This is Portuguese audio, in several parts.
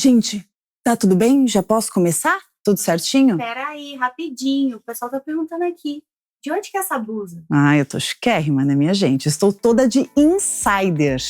Gente, tá tudo bem? Já posso começar? Tudo certinho? Peraí, rapidinho. O pessoal tá perguntando aqui. De onde que é essa blusa? Eu tô chiquérrima, né, minha gente? Estou toda de insider.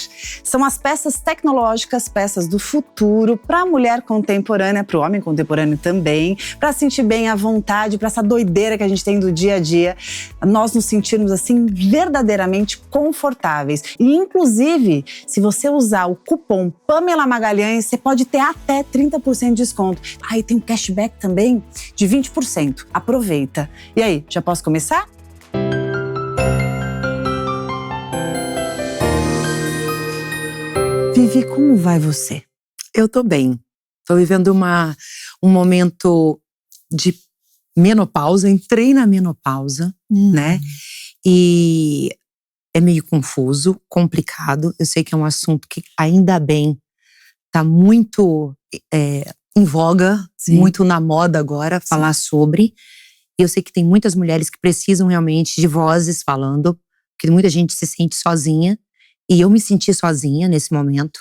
São as peças tecnológicas, peças do futuro para a mulher contemporânea, para o homem contemporâneo também, para sentir bem à vontade, para essa doideira que a gente tem do dia a dia, nós nos sentirmos assim verdadeiramente confortáveis. E inclusive, se você usar o cupom Pamela Magalhães, você pode ter até 30% de desconto. E tem um cashback também de 20%. Aproveita. E aí, já posso começar? Vivi, como vai você? Eu tô bem. Tô vivendo um momento de menopausa. Entrei na menopausa, né? E é meio confuso, complicado. Eu sei que é um assunto que, ainda bem, tá muito em voga, Sim. muito na moda agora, falar sobre. E eu sei que tem muitas mulheres que precisam realmente de vozes falando, porque muita gente se sente sozinha. E eu me senti sozinha nesse momento.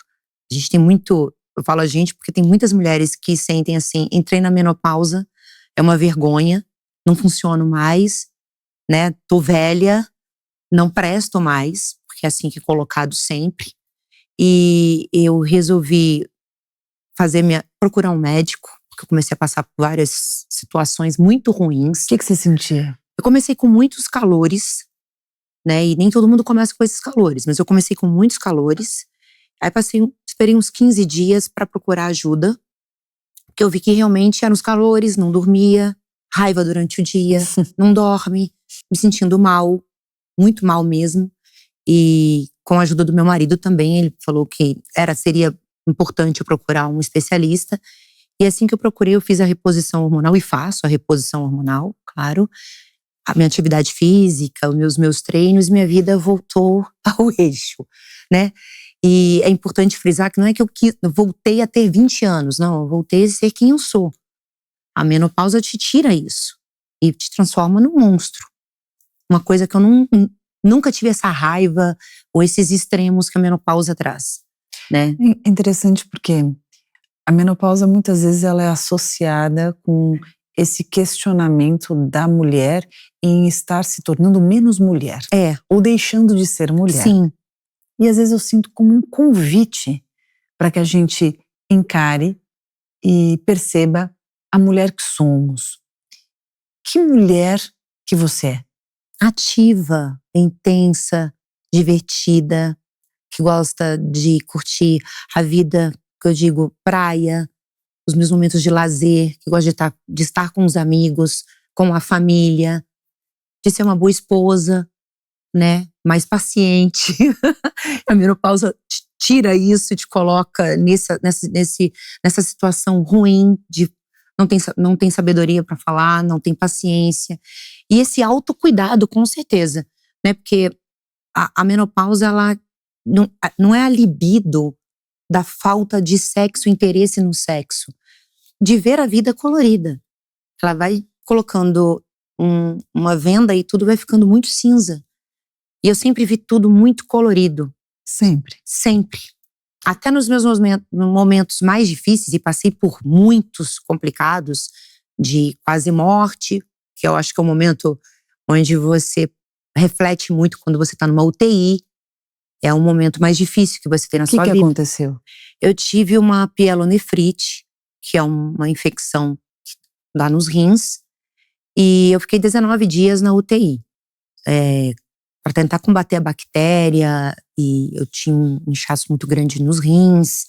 A gente tem muito… Eu falo a gente porque tem muitas mulheres que sentem assim, entrei na menopausa, é uma vergonha, não funciono mais, né? Tô velha, não presto mais, porque é assim que é colocado sempre. E eu resolvi procurar um médico, porque eu comecei a passar por várias situações muito ruins. O que você sentia? Eu comecei com muitos calores, né? E nem todo mundo começa com esses calores, mas eu comecei com muitos calores. Aí esperei uns 15 dias para procurar ajuda, porque eu vi que realmente eram os calores, não dormia, raiva durante o dia, não dorme, me sentindo mal, muito mal mesmo. E com a ajuda do meu marido também, ele falou que seria importante eu procurar um especialista. E assim que eu procurei, eu fiz a reposição hormonal, e faço a reposição hormonal, claro. A minha atividade física, os meus treinos, minha vida voltou ao eixo, né? E é importante frisar que não é que eu voltei a ter 20 anos, não, eu voltei a ser quem eu sou. A menopausa te tira isso e te transforma num monstro. Uma coisa que eu nunca tive essa raiva ou esses extremos que a menopausa traz, né? É interessante porque a menopausa muitas vezes ela é associada com esse questionamento da mulher em estar se tornando menos mulher. Ou deixando de ser mulher. Sim. E às vezes eu sinto como um convite para que a gente encare e perceba a mulher que somos. Que mulher que você é? Ativa, intensa, divertida, que gosta de curtir a vida, que eu digo, praia, os meus momentos de lazer, que gosta de estar com os amigos, com a família, de ser uma boa esposa, né? Mais paciente. A menopausa tira isso e te coloca nessa situação ruim de não tem sabedoria para falar, não tem paciência. E esse autocuidado, com certeza, né? Porque a menopausa, ela não é a libido da falta de sexo, interesse no sexo, de ver a vida colorida. Ela vai colocando uma venda e tudo vai ficando muito cinza. E eu sempre vi tudo muito colorido. Sempre? Sempre. Até nos meus momentos mais difíceis, e passei por muitos complicados, de quase morte, que eu acho que é o momento onde você reflete muito quando você está numa UTI. É um momento mais difícil que você tem na sua vida. O que aconteceu? Eu tive uma pielonefrite, que é uma infecção lá nos rins, e eu fiquei 19 dias na UTI. Para tentar combater a bactéria, e eu tinha um inchaço muito grande nos rins,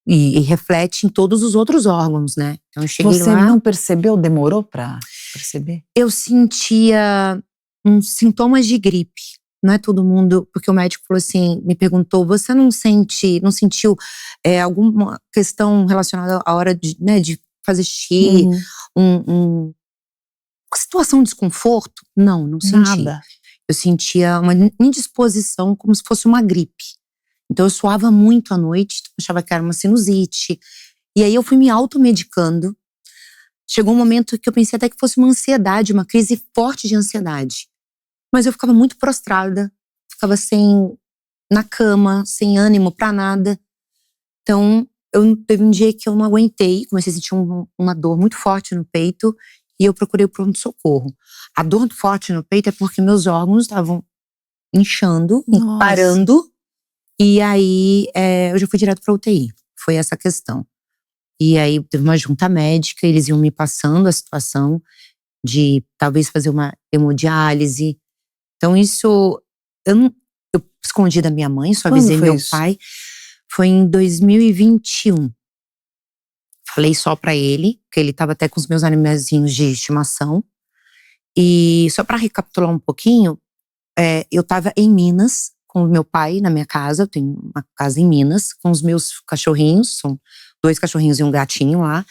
e reflete em todos os outros órgãos, né? Então eu cheguei lá… Você não percebeu? Demorou para perceber? Eu sentia uns sintomas de gripe. Não é todo mundo, porque o médico falou assim, me perguntou, você não sentiu alguma questão relacionada à hora de fazer xixi, uma situação de desconforto? Não senti. Nada. Eu sentia uma indisposição, como se fosse uma gripe. Então eu suava muito à noite, achava que era uma sinusite. E aí eu fui me automedicando. Chegou um momento que eu pensei até que fosse uma ansiedade, uma crise forte de ansiedade. Mas eu ficava muito prostrada, ficava na cama, sem ânimo pra nada. Então teve um dia que eu não aguentei, comecei a sentir uma dor muito forte no peito e eu procurei o pronto-socorro. A dor forte no peito é porque meus órgãos estavam inchando, Nossa. parando, e aí eu já fui direto pra UTI. Foi essa a questão. E aí teve uma junta médica, eles iam me passando a situação de talvez fazer uma hemodiálise. Então isso, eu escondi da minha mãe, só avisei meu pai. Foi em 2021. Falei só pra ele, que ele tava até com os meus animaizinhos de estimação. E só pra recapitular um pouquinho, eu tava em Minas com o meu pai na minha casa. Eu tenho uma casa em Minas com os meus cachorrinhos, são 2 cachorrinhos e um gatinho lá.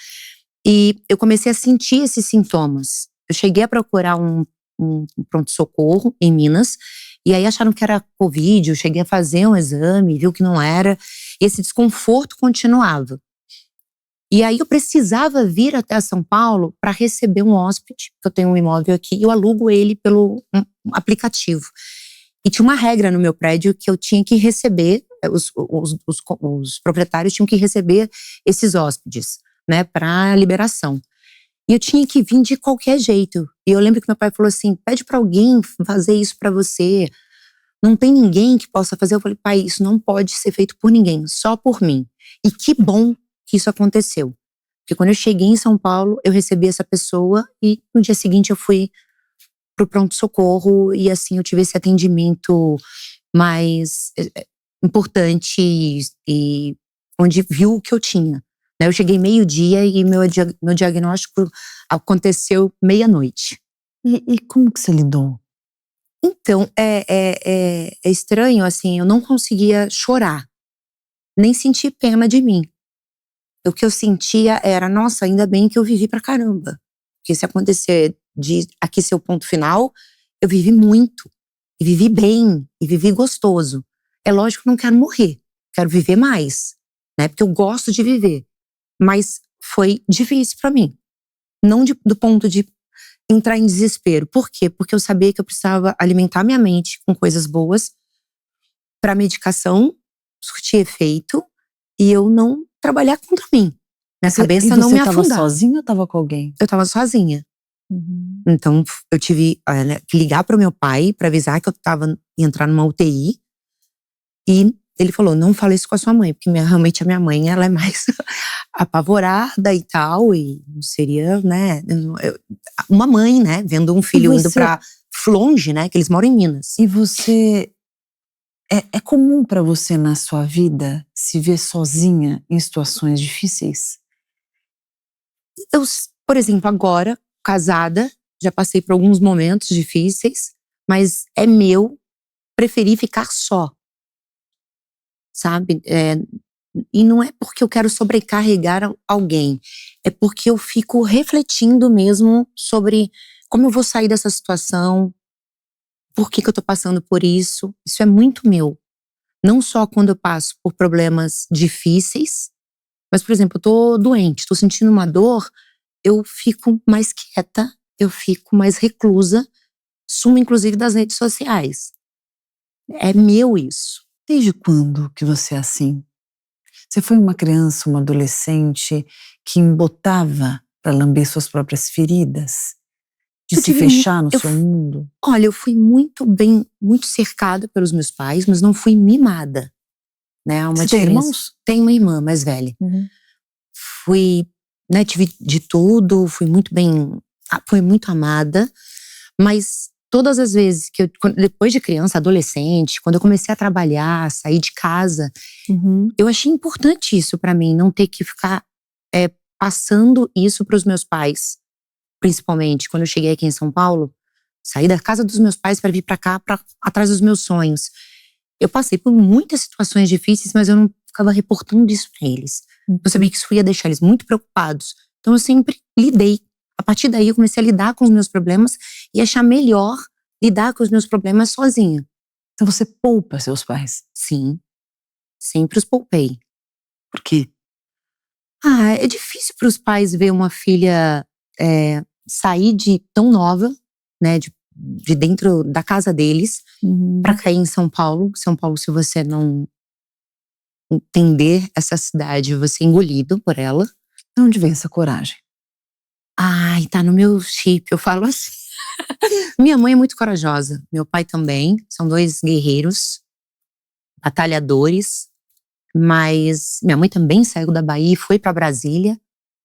E eu comecei a sentir esses sintomas. Eu cheguei a procurar um pronto-socorro em Minas, e aí acharam que era Covid. Eu cheguei a fazer um exame, viu que não era, e esse desconforto continuava. E aí eu precisava vir até São Paulo para receber um hóspede, que eu tenho um imóvel aqui, e eu alugo ele pelo aplicativo. E tinha uma regra no meu prédio que eu tinha que receber, os proprietários tinham que receber esses hóspedes, né, para liberação. E eu tinha que vir de qualquer jeito. E eu lembro que meu pai falou assim: pede para alguém fazer isso para você. Não tem ninguém que possa fazer. Eu falei: pai, isso não pode ser feito por ninguém, só por mim. E que bom que isso aconteceu. Porque quando eu cheguei em São Paulo, eu recebi essa pessoa e no dia seguinte eu fui pro pronto-socorro e assim eu tive esse atendimento mais importante e onde viu o que eu tinha. Eu cheguei meio-dia e meu diagnóstico aconteceu meia-noite. E como que você lidou? Então, é estranho, assim, eu não conseguia chorar, nem sentir pena de mim. O que eu sentia era: nossa, ainda bem que eu vivi pra caramba. Porque se acontecer de aqui ser o ponto final, eu vivi muito. E vivi bem, e vivi gostoso. É lógico que eu não quero morrer, quero viver mais, né? Porque eu gosto de viver. Mas foi difícil pra mim. Não do ponto de entrar em desespero. Por quê? Porque eu sabia que eu precisava alimentar minha mente com coisas boas pra medicação surtir efeito e eu não trabalhar contra mim. Minha cabeça não me afundar. Você tava sozinha ou tava com alguém? Eu tava sozinha. Então eu tive que ligar pro meu pai pra avisar que eu ia entrar numa UTI. E ele falou: não fala isso com a sua mãe, porque realmente a minha mãe, ela é mais apavorada e tal, e seria, né, uma mãe, né, vendo um filho indo pra longe, né, que eles moram em Minas. E você, é comum pra você na sua vida se ver sozinha em situações difíceis? Eu, por exemplo, agora, casada, já passei por alguns momentos difíceis, mas é meu preferir ficar só. Sabe? E não é porque eu quero sobrecarregar alguém, é porque eu fico refletindo mesmo sobre como eu vou sair dessa situação, por que eu tô passando por isso. Isso é muito meu. Não só quando eu passo por problemas difíceis, mas, por exemplo, eu tô doente, tô sentindo uma dor, eu fico mais quieta, eu fico mais reclusa, sumo inclusive das redes sociais. É meu isso. Desde quando que você é assim? Você foi uma criança, uma adolescente que embotava para lamber suas próprias feridas? De se fechar no seu mundo? Olha, eu fui muito cercada pelos meus pais, mas não fui mimada. Né? Você tem irmãos? Tenho uma irmã mais velha. Fui, né, tive de tudo, fui muito amada, mas todas as vezes que depois de criança, adolescente, quando eu comecei a trabalhar, sair de casa, eu achei importante isso pra mim, não ter que ficar passando isso pros meus pais. Principalmente quando eu cheguei aqui em São Paulo, saí da casa dos meus pais para vir pra cá, atrás dos meus sonhos. Eu passei por muitas situações difíceis, mas eu não ficava reportando isso pra eles. Eu sabia que isso ia deixar eles muito preocupados. Então eu sempre lidei. A partir daí eu comecei a lidar com os meus problemas e achar melhor lidar com os meus problemas sozinha. Então você poupa seus pais? Sim, sempre os poupei. Por quê? É difícil para os pais ver uma filha sair de tão nova, né, de dentro da casa deles, pra cair em São Paulo. São Paulo, se você não entender essa cidade, você é engolido por ela. De onde vem essa coragem? Ai, tá no meu chip, eu falo assim. Minha mãe é muito corajosa, meu pai também. São 2 guerreiros, batalhadores. Mas minha mãe também saiu da Bahia e foi pra Brasília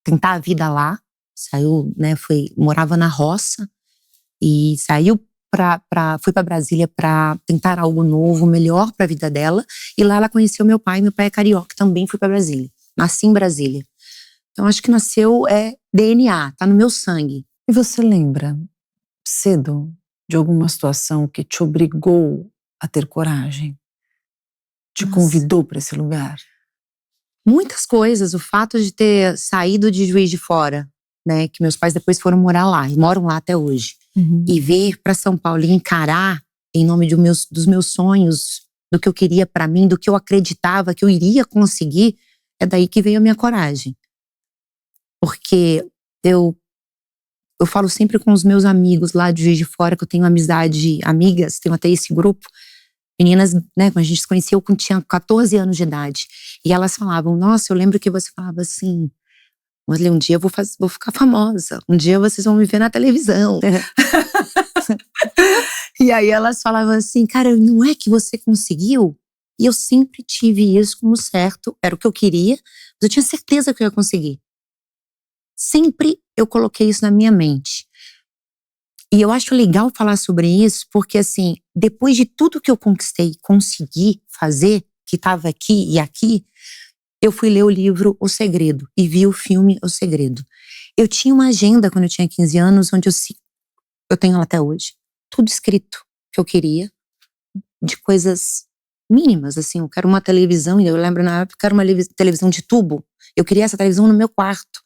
tentar a vida lá. Saiu, né, morava na roça e saiu foi pra Brasília pra tentar algo novo, melhor pra vida dela. E lá ela conheceu meu pai é carioca, também foi pra Brasília. Nasci em Brasília. Então acho que nasceu, DNA, tá no meu sangue. E você lembra cedo de alguma situação que te obrigou a ter coragem? Te convidou para esse lugar? Muitas coisas, o fato de ter saído de Juiz de Fora, né, que meus pais depois foram morar lá, e moram lá até hoje. E vir para São Paulo e encarar em nome dos meus sonhos, do que eu queria para mim, do que eu acreditava que eu iria conseguir, é daí que veio a minha coragem. Porque eu falo sempre com os meus amigos lá de Juiz de Fora, que eu tenho amigas, tenho até esse grupo, meninas, né, quando a gente se conheceu, quando tinha 14 anos de idade. E elas falavam, nossa, eu lembro que você falava assim, olha, um dia eu vou ficar famosa, um dia vocês vão me ver na televisão. E aí elas falavam assim, cara, não é que você conseguiu? E eu sempre tive isso como certo, era o que eu queria, mas eu tinha certeza que eu ia conseguir. Sempre eu coloquei isso na minha mente. E eu acho legal falar sobre isso, porque assim, depois de tudo que eu conquistei, consegui fazer, que estava aqui e aqui, eu fui ler o livro O Segredo e vi o filme O Segredo. Eu tinha uma agenda quando eu tinha 15 anos, onde eu tenho ela até hoje, tudo escrito que eu queria, de coisas mínimas, assim, eu quero uma televisão, e eu lembro na época que era uma televisão de tubo, eu queria essa televisão no meu quarto.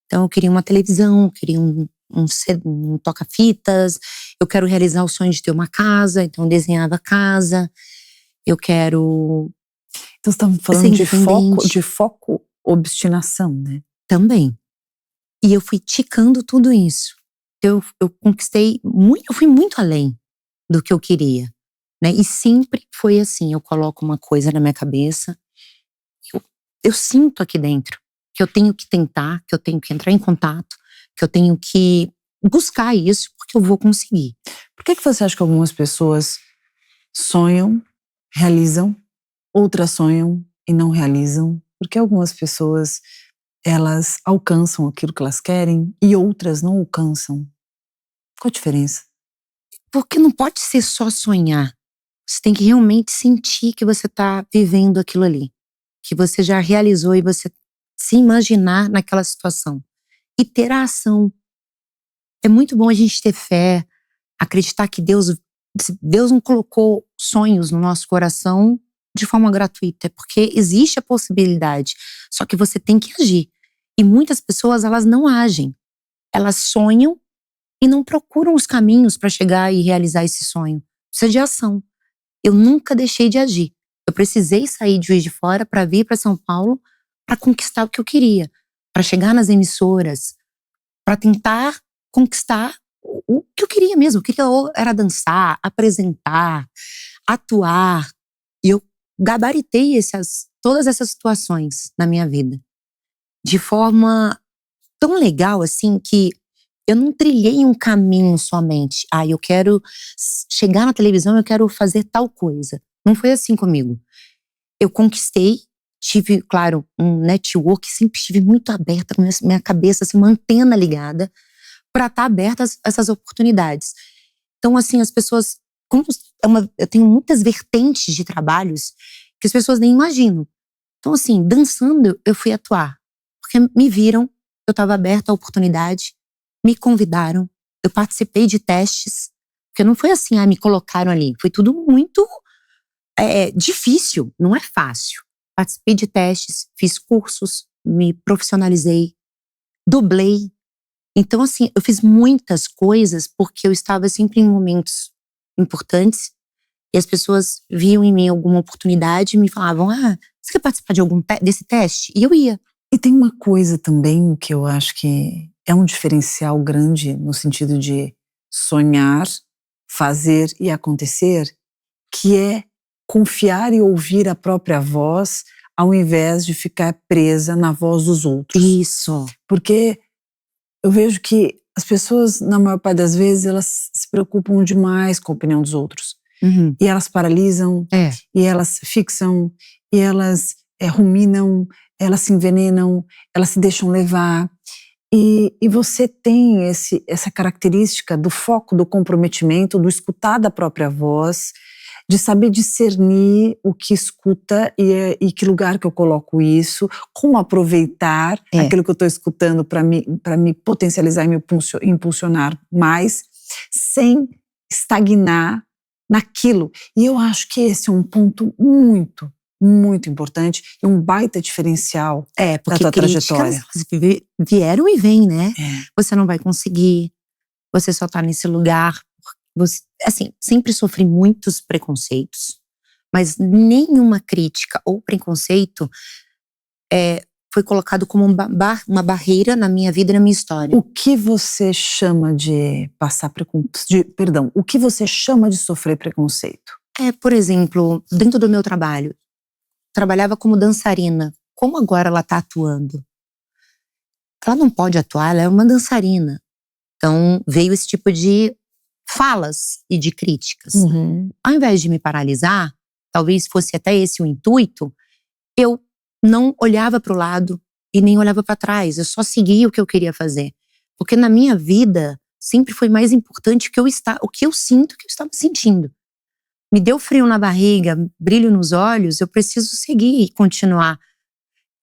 Então eu queria uma televisão, eu queria um toca-fitas, eu quero realizar o sonho de ter uma casa, então eu desenhava a casa, eu quero... Então você estava falando de foco, obstinação, né? Também. E eu fui ticando tudo isso. Eu conquistei muito, eu fui muito além do que eu queria, né? E sempre foi assim, eu coloco uma coisa na minha cabeça, eu sinto aqui dentro que eu tenho que tentar, que eu tenho que entrar em contato, que eu tenho que buscar isso, porque eu vou conseguir. Por que você acha que algumas pessoas sonham, realizam, outras sonham e não realizam? Porque algumas pessoas, elas alcançam aquilo que elas querem e outras não alcançam. Qual a diferença? Porque não pode ser só sonhar. Você tem que realmente sentir que você está vivendo aquilo ali, que você já realizou e você se imaginar naquela situação e ter a ação. É muito bom a gente ter fé, acreditar que Deus não colocou sonhos no nosso coração de forma gratuita, porque existe a possibilidade, só que você tem que agir. E muitas pessoas, elas não agem. Elas sonham e não procuram os caminhos para chegar e realizar esse sonho. Precisa de ação. Eu nunca deixei de agir. Eu precisei sair de Juiz de Fora para vir para São Paulo para conquistar o que eu queria, para chegar nas emissoras, para tentar conquistar o que eu queria mesmo. Eu queria era dançar, apresentar, atuar. E eu gabaritei todas essas situações na minha vida de forma tão legal assim que eu não trilhei um caminho somente. Eu quero chegar na televisão, eu quero fazer tal coisa. Não foi assim comigo. Eu conquistei, tive, claro, um network, sempre estive muito aberta, com minha cabeça, assim, uma antena ligada para estar aberta a essas oportunidades. Então, assim, as pessoas, eu tenho muitas vertentes de trabalhos que as pessoas nem imaginam. Então, assim, dançando, eu fui atuar. Porque me viram, eu estava aberta à oportunidade, me convidaram, eu participei de testes, porque não foi assim, me colocaram ali. Foi tudo muito difícil, não é fácil. Participei de testes, fiz cursos, me profissionalizei, dublei. Então, assim, eu fiz muitas coisas porque eu estava sempre em momentos importantes e as pessoas viam em mim alguma oportunidade e me falavam, você quer participar de desse teste? E eu ia. E tem uma coisa também que eu acho que é um diferencial grande no sentido de sonhar, fazer e acontecer, que é confiar e ouvir a própria voz, ao invés de ficar presa na voz dos outros. Isso. Porque eu vejo que as pessoas, na maior parte das vezes, elas se preocupam demais com a opinião dos outros. Uhum. E elas paralisam, e elas fixam, e elas ruminam, elas se envenenam, elas se deixam levar. E você tem essa característica do foco, do comprometimento, do escutar da própria voz, de saber discernir o que escuta e que lugar que eu coloco isso, como aproveitar aquilo que eu estou escutando para me potencializar e me impulsionar mais, sem estagnar naquilo. E eu acho que esse é um ponto muito, muito importante e um baita diferencial da tua trajetória. Vieram e vêm, né? Você não vai conseguir, você só tá nesse lugar. Você, assim, sempre sofri muitos preconceitos, mas nenhuma crítica ou preconceito foi colocado como uma barreira na minha vida e na minha história. O que você chama de o que você chama de sofrer preconceito? Por exemplo, dentro do meu trabalho, trabalhava como dançarina. Como agora ela tá atuando? Ela não pode atuar, ela é uma dançarina. Então veio esse tipo de falas e de críticas. Uhum. Ao invés de me paralisar, talvez fosse até esse o intuito, eu não olhava para o lado e nem olhava para trás. Eu só seguia o que eu queria fazer. Porque na minha vida sempre foi mais importante o que eu sinto que eu estava sentindo. Me deu frio na barriga, brilho nos olhos, eu preciso seguir e continuar.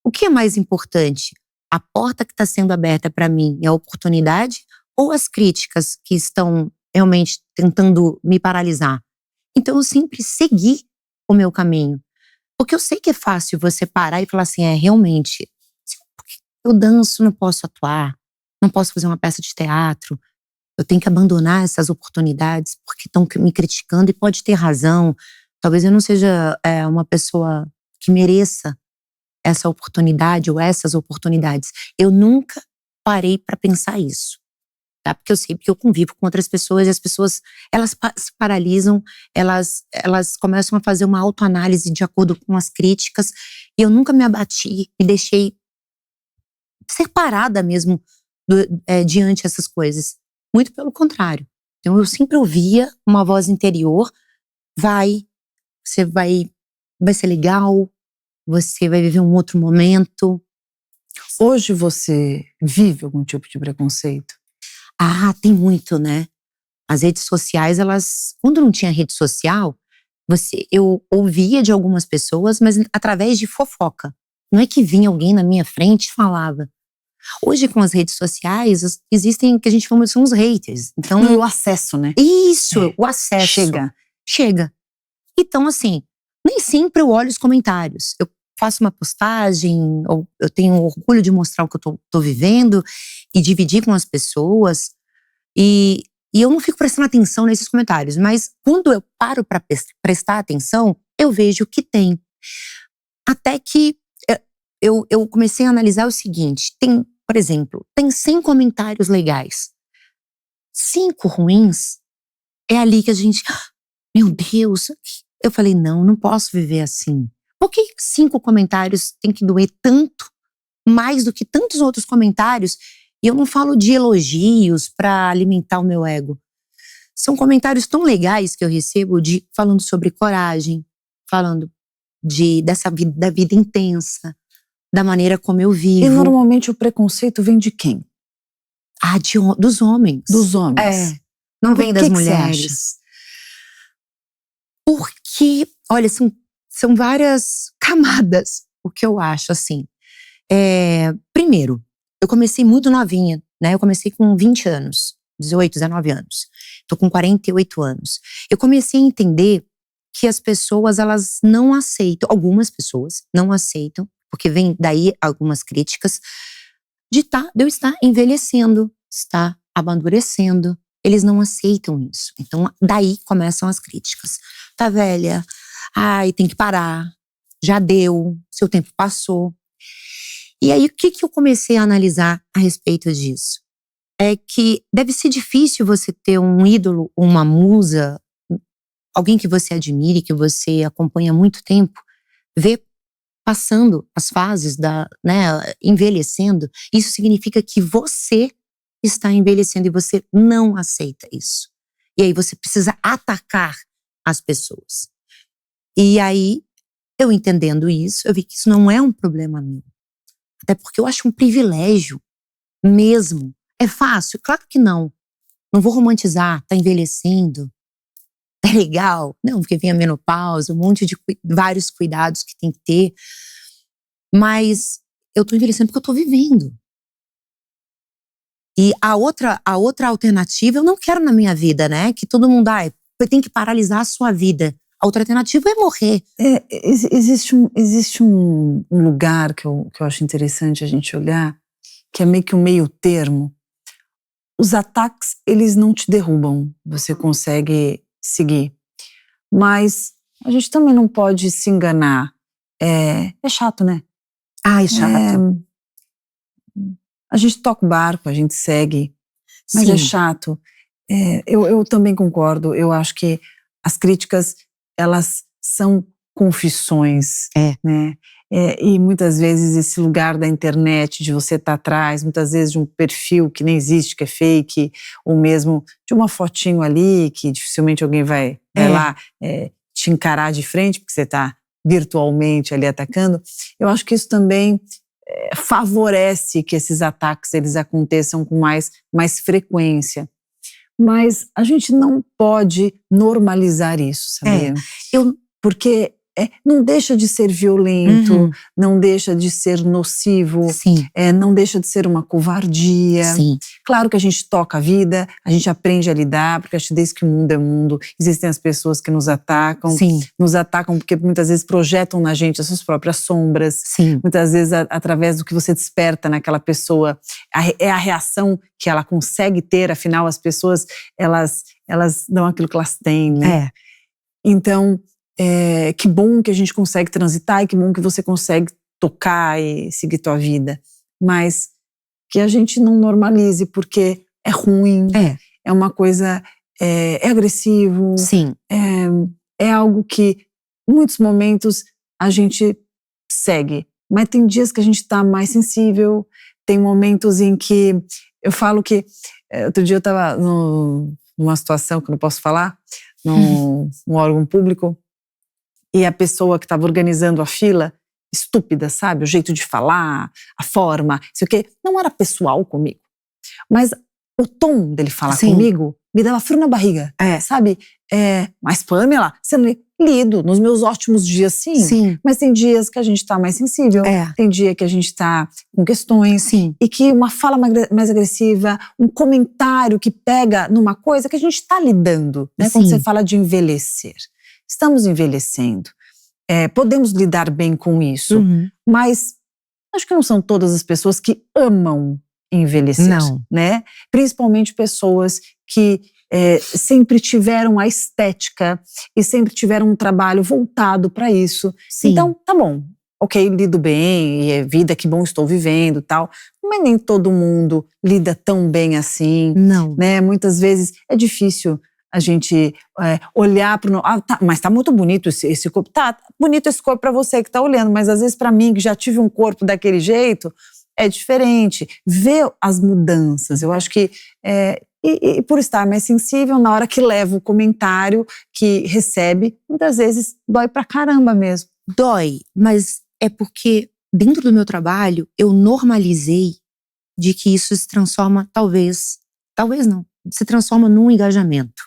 O que é mais importante? A porta que está sendo aberta para mim é a oportunidade ou as críticas que estão realmente tentando me paralisar? Então eu sempre segui o meu caminho. Porque eu sei que é fácil você parar e falar assim, realmente, eu danço, não posso atuar, não posso fazer uma peça de teatro, eu tenho que abandonar essas oportunidades porque estão me criticando e pode ter razão. Talvez eu não seja uma pessoa que mereça essa oportunidade ou essas oportunidades. Eu nunca parei para pensar isso. Tá? Porque eu sei que eu convivo com outras pessoas e as pessoas, elas se paralisam, elas começam a fazer uma autoanálise de acordo com as críticas e eu nunca me abati e deixei ser parada mesmo diante dessas coisas. Muito pelo contrário. Então eu sempre ouvia uma voz interior, vai ser legal, você vai viver um outro momento. Hoje você vive algum tipo de preconceito? Tem muito, né? As redes sociais, quando não tinha rede social, eu ouvia de algumas pessoas, mas através de fofoca. Não é que vinha alguém na minha frente e falava. Hoje, com as redes sociais, existem, que a gente chama, são os haters. Então, e o acesso, né? Isso, o acesso. Chega. Então, assim, nem sempre eu olho os comentários. Eu faço uma postagem, ou eu tenho orgulho de mostrar o que eu tô vivendo e dividir com as pessoas. E eu não fico prestando atenção nesses comentários. Mas quando eu paro para prestar atenção, eu vejo o que tem. Até que eu comecei a analisar o seguinte. Por exemplo, tem 100 comentários legais. 5 ruins, é ali que a gente... Meu Deus! Eu falei, não posso viver assim. Por que 5 comentários tem que doer tanto, mais do que tantos outros comentários? E eu não falo de elogios para alimentar o meu ego. São comentários tão legais que eu recebo falando sobre coragem, falando da vida intensa, da maneira como eu vivo. E normalmente o preconceito vem de quem? Dos homens. Dos homens. Não vem das mulheres. Você acha? Porque, olha, são várias camadas o que eu acho, assim. Primeiro, eu comecei muito novinha, né? Eu comecei com 20 anos, 18, 19 anos. Tô com 48 anos. Eu comecei a entender que as pessoas, elas não aceitam, algumas pessoas não aceitam, porque vem daí algumas críticas, de eu estar envelhecendo, estar amadurecendo. Eles não aceitam isso. Então, daí começam as críticas. Tá velha, tem que parar, já deu, seu tempo passou. E aí, o que eu comecei a analisar a respeito disso? É que deve ser difícil você ter um ídolo, uma musa, alguém que você admire, que você acompanha há muito tempo, ver passando as fases envelhecendo, isso significa que você está envelhecendo e você não aceita isso. E aí você precisa atacar as pessoas. E aí, eu entendendo isso, eu vi que isso não é um problema meu. Até porque eu acho um privilégio mesmo. É fácil? Claro que não. Não vou romantizar, tá envelhecendo. É legal. Não, porque vem a menopausa, um monte de vários cuidados que tem que ter. Mas eu tô envelhecendo porque eu tô vivendo. E a outra alternativa eu não quero na minha vida, né? Que todo mundo, tem que paralisar a sua vida. A outra alternativa é morrer. Existe um lugar que eu acho interessante a gente olhar, que é meio que um meio termo. Os ataques, eles não te derrubam, você consegue seguir. Mas a gente também não pode se enganar. É chato, né? É chato. A gente toca o barco, a gente segue, mas Sim. é chato. Eu também concordo, eu acho que as críticas, elas são confissões, né? E muitas vezes esse lugar da internet, de você estar atrás, muitas vezes de um perfil que nem existe, que é fake, ou mesmo de uma fotinho ali, que dificilmente alguém vai lá te encarar de frente, porque você está virtualmente ali atacando. Eu acho que isso também favorece que esses ataques eles aconteçam com mais frequência. Mas a gente não pode normalizar isso, sabia? Porque não deixa de ser violento, não deixa de ser nocivo, não deixa de ser uma covardia. Sim. Claro que a gente toca a vida, a gente aprende a lidar, porque acho que desde que o mundo é mundo, existem as pessoas que nos atacam. Nos atacam porque muitas vezes projetam na gente as suas próprias sombras. Muitas vezes através do que você desperta naquela pessoa, é a reação que ela consegue ter, afinal as pessoas, elas dão aquilo que elas têm, né? Então, que bom que a gente consegue transitar e que bom que você consegue tocar e seguir tua vida. Mas que a gente não normalize, porque é ruim, é uma coisa, é agressivo, é algo que em muitos momentos a gente segue. Mas tem dias que a gente está mais sensível, tem momentos em que eu falo que, outro dia eu estava numa situação que eu não posso falar, num órgão público, e a pessoa que estava organizando a fila, estúpida, sabe? O jeito de falar, a forma, sei o quê, não era pessoal comigo. Mas o tom dele falar comigo me dava frio na barriga, sabe? Mas Pamela, você não lido nos meus ótimos dias, sim. Mas tem dias que a gente tá mais sensível, tem dia que a gente tá com questões, e que uma fala mais agressiva, um comentário que pega numa coisa que a gente tá lidando, né? Quando você fala de envelhecer. Estamos envelhecendo, podemos lidar bem com isso, mas acho que não são todas as pessoas que amam envelhecer, né? Principalmente pessoas que sempre tiveram a estética e sempre tiveram um trabalho voltado para isso. Então, tá bom, ok, lido bem, é vida, que bom estou vivendo, tal, mas nem todo mundo lida tão bem assim, né? Muitas vezes é difícil a gente olhar para mas tá muito bonito esse corpo. Tá bonito esse corpo para você que tá olhando, mas às vezes para mim, que já tive um corpo daquele jeito, é diferente. Ver as mudanças, eu acho que e por estar mais sensível, na hora que leva o comentário, que recebe, muitas vezes dói pra caramba mesmo. Dói, mas é porque dentro do meu trabalho eu normalizei de que isso se transforma, talvez não, se transforma num engajamento.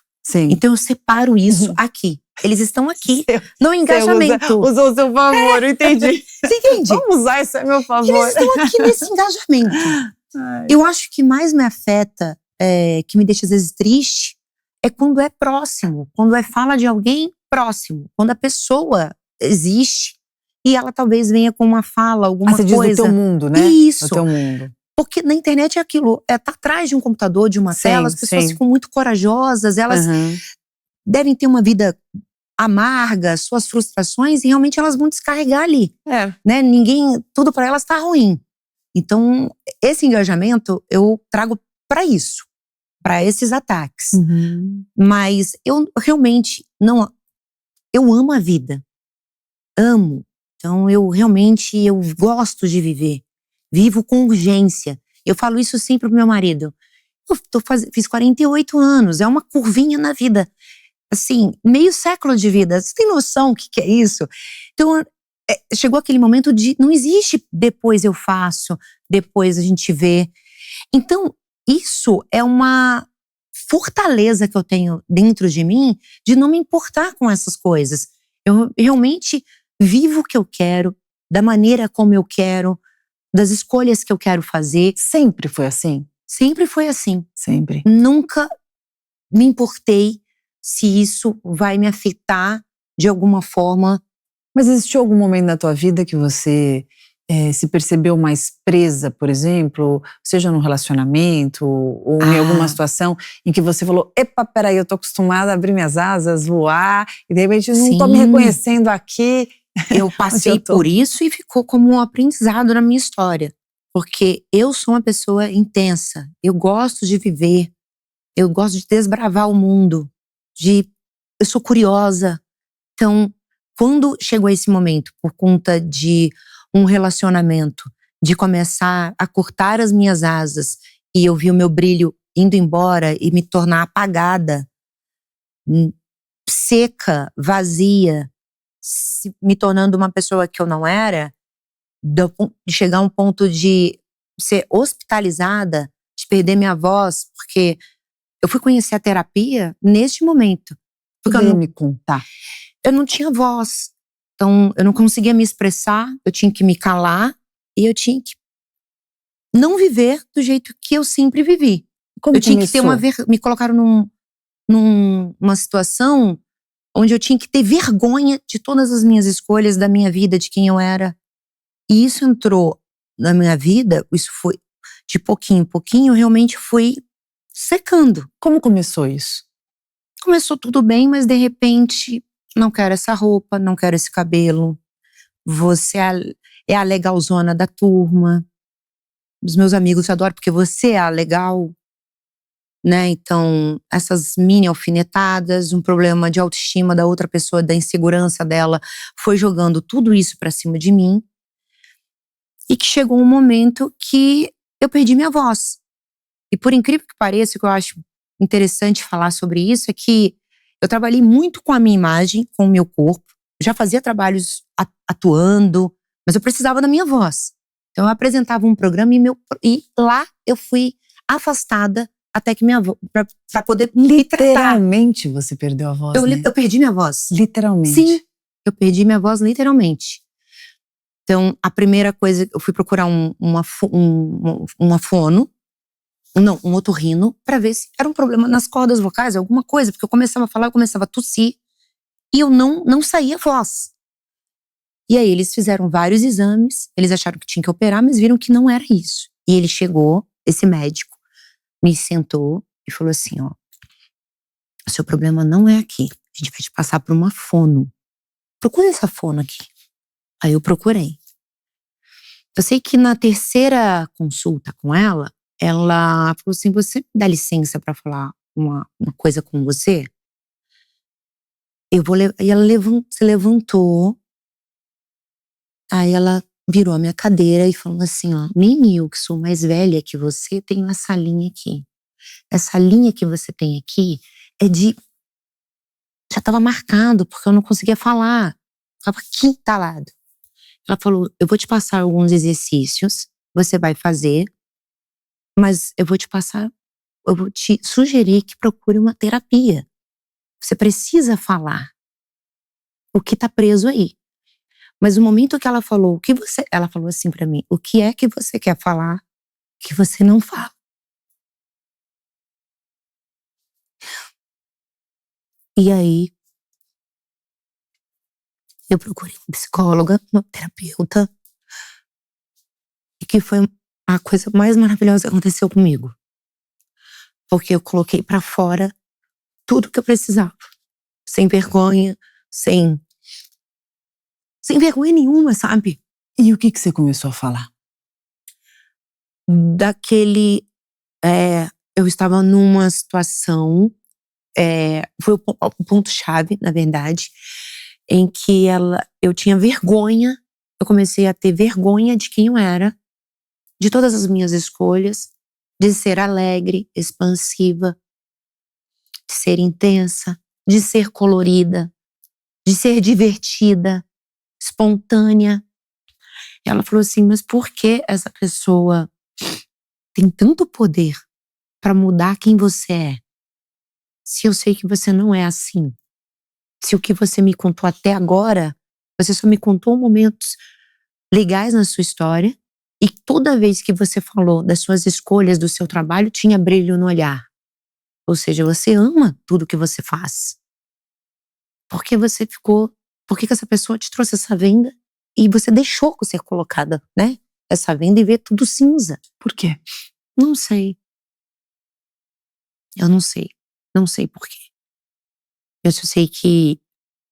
Então eu separo isso aqui. Eles estão aqui no engajamento. Você usou o seu favor, eu entendi. Você entende? Vamos usar isso a meu favor. Eles estão aqui nesse engajamento. Eu acho que mais me afeta, que me deixa às vezes triste, é quando é próximo, quando fala de alguém próximo, quando a pessoa existe e ela talvez venha com uma fala, alguma coisa. Você diz do teu mundo, né? Isso. Do teu mundo. Porque na internet é aquilo, tá atrás de um computador, de uma tela, as pessoas ficam muito corajosas, elas devem ter uma vida amarga, suas frustrações, e realmente elas vão descarregar ali. Né? Tudo para elas tá ruim. Então, esse engajamento eu trago para isso, para esses ataques. Mas eu realmente eu amo a vida. Amo. Então, eu gosto de viver. Vivo com urgência. Eu falo isso sempre pro meu marido. Fiz 48 anos, é uma curvinha na vida. Assim, meio século de vida. Você tem noção o que é isso? Então, chegou aquele momento de não existe depois eu faço, depois a gente vê. Então, isso é uma fortaleza que eu tenho dentro de mim de não me importar com essas coisas. Eu realmente vivo o que eu quero, da maneira como eu quero, das escolhas que eu quero fazer. Sempre foi assim? Sempre foi assim. Sempre. Nunca me importei se isso vai me afetar de alguma forma. Mas existiu algum momento na tua vida que você se percebeu mais presa, por exemplo, seja num relacionamento ou em alguma situação em que você falou, epa, peraí, eu tô acostumada a abrir minhas asas, voar, e de repente não tô me reconhecendo aqui. Eu passei por isso e ficou como um aprendizado na minha história. Porque eu sou uma pessoa intensa, eu gosto de viver, eu gosto de desbravar o mundo, eu sou curiosa. Então, quando chegou esse momento, por conta de um relacionamento, de começar a cortar as minhas asas e eu vi o meu brilho indo embora e me tornar apagada, seca, vazia, me tornando uma pessoa que eu não era, de chegar a um ponto de ser hospitalizada, de perder minha voz, porque eu fui conhecer a terapia neste momento. Porque me contar. Eu não tinha voz. Então, eu não conseguia me expressar, eu tinha que me calar e eu tinha que não viver do jeito que eu sempre vivi. Eu tinha que ter me colocaram numa situação onde eu tinha que ter vergonha de todas as minhas escolhas, da minha vida, de quem eu era. E isso entrou na minha vida, isso foi de pouquinho em pouquinho, eu realmente fui secando. Como começou isso? Começou tudo bem, mas de repente, não quero essa roupa, não quero esse cabelo. Você é a legalzona da turma. Os meus amigos te adoram porque você é a legal. Né? Então, essas mini alfinetadas, um problema de autoestima da outra pessoa, da insegurança dela, foi jogando tudo isso pra cima de mim. E que chegou um momento que eu perdi minha voz. E por incrível que pareça, o que eu acho interessante falar sobre isso é que eu trabalhei muito com a minha imagem, com o meu corpo. Já fazia trabalhos atuando, mas eu precisava da minha voz. Então eu apresentava um programa e lá eu fui afastada até que minha voz, pra poder literalmente você perdeu a voz, né? Eu perdi minha voz. Literalmente. Sim, eu perdi minha voz literalmente. Então, a primeira coisa, eu fui procurar uma fono, um otorrino, pra ver se era um problema nas cordas vocais, alguma coisa, porque eu começava a falar, eu começava a tossir, e eu não saía voz. E aí eles fizeram vários exames, eles acharam que tinha que operar, mas viram que não era isso. E ele chegou, esse médico, me sentou e falou assim, ó, o seu problema não é aqui, a gente vai te passar por uma fono. Procura essa fono aqui. Aí eu procurei. Eu sei que na terceira consulta com ela falou assim, você me dá licença pra falar uma coisa com você? E ela se levantou, aí ela virou a minha cadeira e falou assim, ó, nem eu que sou mais velha que você tenho essa linha aqui. Essa linha que você tem aqui já tava marcado, porque eu não conseguia falar. Tava aqui entalado. Ela falou, eu vou te passar alguns exercícios, você vai fazer, mas eu vou te sugerir que procure uma terapia. Você precisa falar o que tá preso aí. Mas no momento que ela falou, ela falou assim pra mim, o que é que você quer falar que você não fala? E aí, eu procurei uma psicóloga, uma terapeuta, e que foi a coisa mais maravilhosa que aconteceu comigo. Porque eu coloquei pra fora tudo que eu precisava. Sem vergonha, sem vergonha nenhuma, sabe? E o que você começou a falar? Eu estava numa situação, foi o ponto-chave, na verdade, em que eu tinha vergonha eu comecei a ter vergonha de quem eu era, de todas as minhas escolhas, de ser alegre, expansiva, de ser intensa, de ser colorida, de ser divertida, espontânea. E ela falou assim, mas por que essa pessoa tem tanto poder para mudar quem você é? Se eu sei que você não é assim. Se o que você me contou até agora, você só me contou momentos legais na sua história, e toda vez que você falou das suas escolhas, do seu trabalho, tinha brilho no olhar. Ou seja, você ama tudo que você faz. Por que que essa pessoa te trouxe essa venda e você deixou ser colocada, né? Essa venda e ver tudo cinza. Por quê? Não sei. Eu não sei. Não sei por quê. Eu só sei que,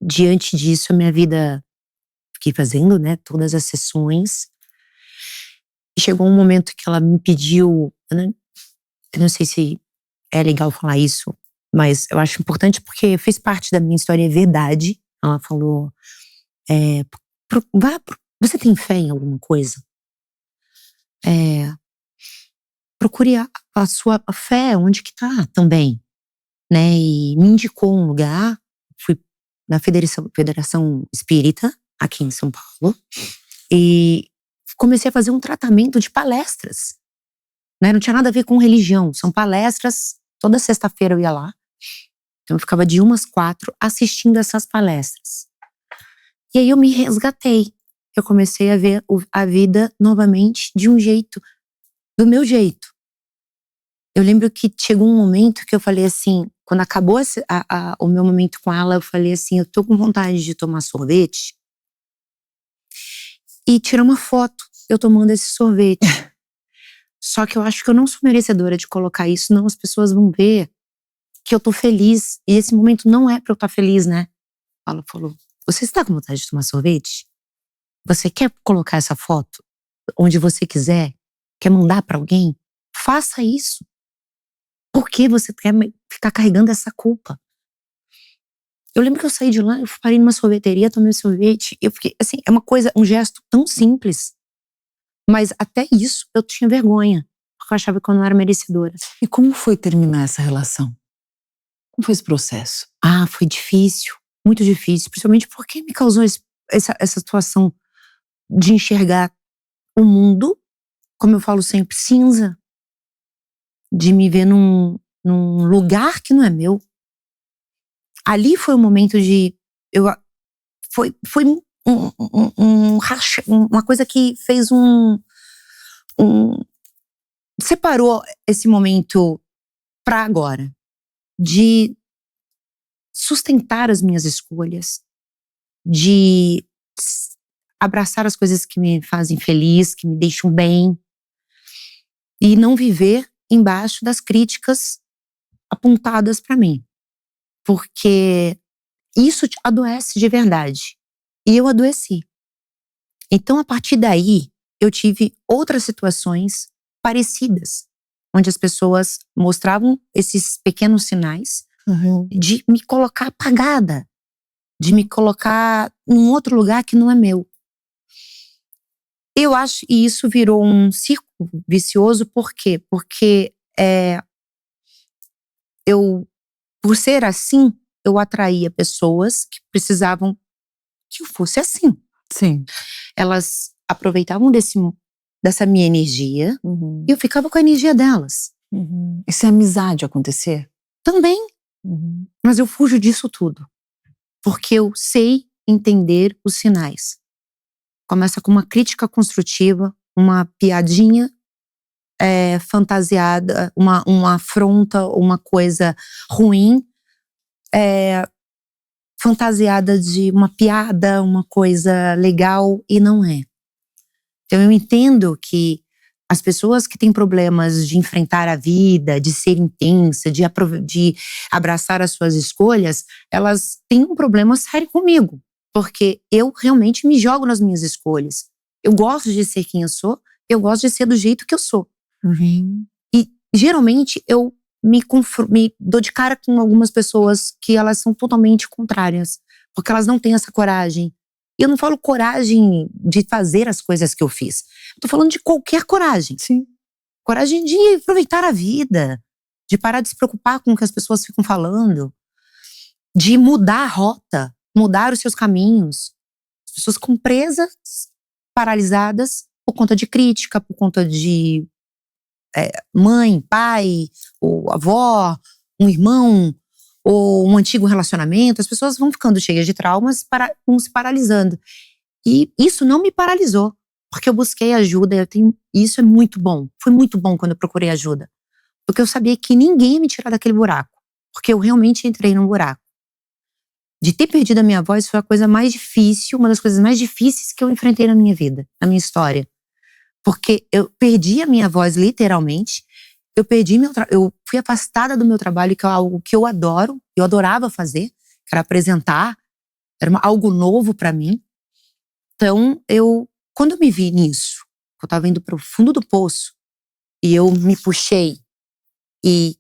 diante disso, a minha vida, fiquei fazendo, né, todas as sessões. E chegou um momento que ela me pediu, eu não sei se é legal falar isso, mas eu acho importante porque fez parte da minha história, é verdade. Ela falou, você tem fé em alguma coisa? Procure a sua fé, onde que tá também, né? E me indicou um lugar, fui na Federação Espírita, aqui em São Paulo, e comecei a fazer um tratamento de palestras, né? Não tinha nada a ver com religião, são palestras, toda sexta-feira eu ia lá, então eu ficava de 1 às 4 assistindo essas palestras. E aí eu me resgatei, eu comecei a ver a vida novamente de um jeito, do meu jeito. Eu lembro que chegou um momento que eu falei assim, quando acabou o meu momento com ela, eu falei assim, eu tô com vontade de tomar sorvete e tirar uma foto eu tomando esse sorvete. Só que eu acho que eu não sou merecedora de colocar isso, não, as pessoas vão ver que eu tô feliz, e esse momento não é pra eu estar feliz, né? Ela falou, você está com vontade de tomar sorvete? Você quer colocar essa foto onde você quiser? Quer mandar pra alguém? Faça isso. Por que você quer ficar carregando essa culpa? Eu lembro que eu saí de lá, eu parei numa sorveteria, tomei um sorvete, eu fiquei, assim, é uma coisa, um gesto tão simples, mas até isso eu tinha vergonha, porque eu achava que eu não era merecedora. E como foi terminar essa relação? Como foi esse processo? Foi difícil, muito difícil, principalmente porque me causou essa situação de enxergar o mundo, como eu falo sempre, cinza, de me ver num lugar que não é meu. Ali foi o momento de foi uma coisa que fez separou esse momento para agora, de sustentar as minhas escolhas, de abraçar as coisas que me fazem feliz, que me deixam bem, e não viver embaixo das críticas apontadas para mim. Porque isso adoece de verdade. E eu adoeci. Então, a partir daí, eu tive outras situações parecidas, onde as pessoas mostravam esses pequenos sinais de me colocar apagada, de me colocar num outro lugar que não é meu. Eu acho que isso virou um círculo vicioso, por quê? Porque por ser assim, eu atraía pessoas que precisavam que eu fosse assim. Sim. Elas aproveitavam dessa minha energia e eu ficava com a energia delas. E se a amizade acontecer? Também. Mas eu fujo disso tudo. Porque eu sei entender os sinais. Começa com uma crítica construtiva, uma piadinha fantasiada, uma afronta, uma coisa ruim, fantasiada de uma piada, uma coisa legal, e não é. Então eu entendo que as pessoas que têm problemas de enfrentar a vida, de ser intensa, de abraçar as suas escolhas, elas têm um problema sério comigo, porque eu realmente me jogo nas minhas escolhas. Eu gosto de ser quem eu sou, eu gosto de ser do jeito que eu sou. E geralmente eu me dou de cara com algumas pessoas que elas são totalmente contrárias, porque elas não têm essa coragem Eu não falo coragem de fazer as coisas que eu fiz. Eu tô falando de qualquer coragem. Sim. Coragem de aproveitar a vida, de parar de se preocupar com o que as pessoas ficam falando, de mudar a rota, mudar os seus caminhos. As pessoas ficam presas, paralisadas por conta de crítica, por conta de mãe, pai, ou avó, um irmão, ou um antigo relacionamento. As pessoas vão ficando cheias de traumas, vão se paralisando. E isso não me paralisou, porque eu busquei ajuda. Isso é muito bom. Foi muito bom quando eu procurei ajuda. Porque eu sabia que ninguém ia me tirar daquele buraco. Porque eu realmente entrei num buraco. De ter perdido a minha voz foi a coisa mais difícil, uma das coisas mais difíceis que eu enfrentei na minha vida, na minha história. Porque eu perdi a minha voz literalmente. Eu fui afastada do meu trabalho, que é algo que eu adoro, eu adorava fazer, que era apresentar, era algo novo pra mim. Então, quando eu me vi nisso, eu tava indo pro fundo do poço, e eu me puxei e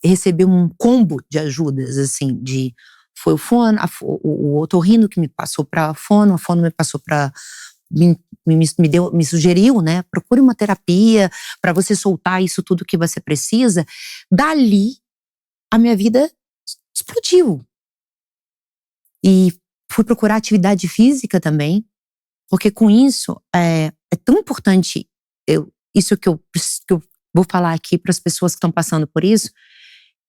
recebi um combo de ajudas, assim, foi o fono, o otorrino que me passou pra fono, a fono me passou pra me sugeriu, né? Procure uma terapia para você soltar isso tudo que você precisa. Dali, a minha vida explodiu. E fui procurar atividade física também, porque com isso é tão importante. Isso que eu vou falar aqui para as pessoas que estão passando por isso.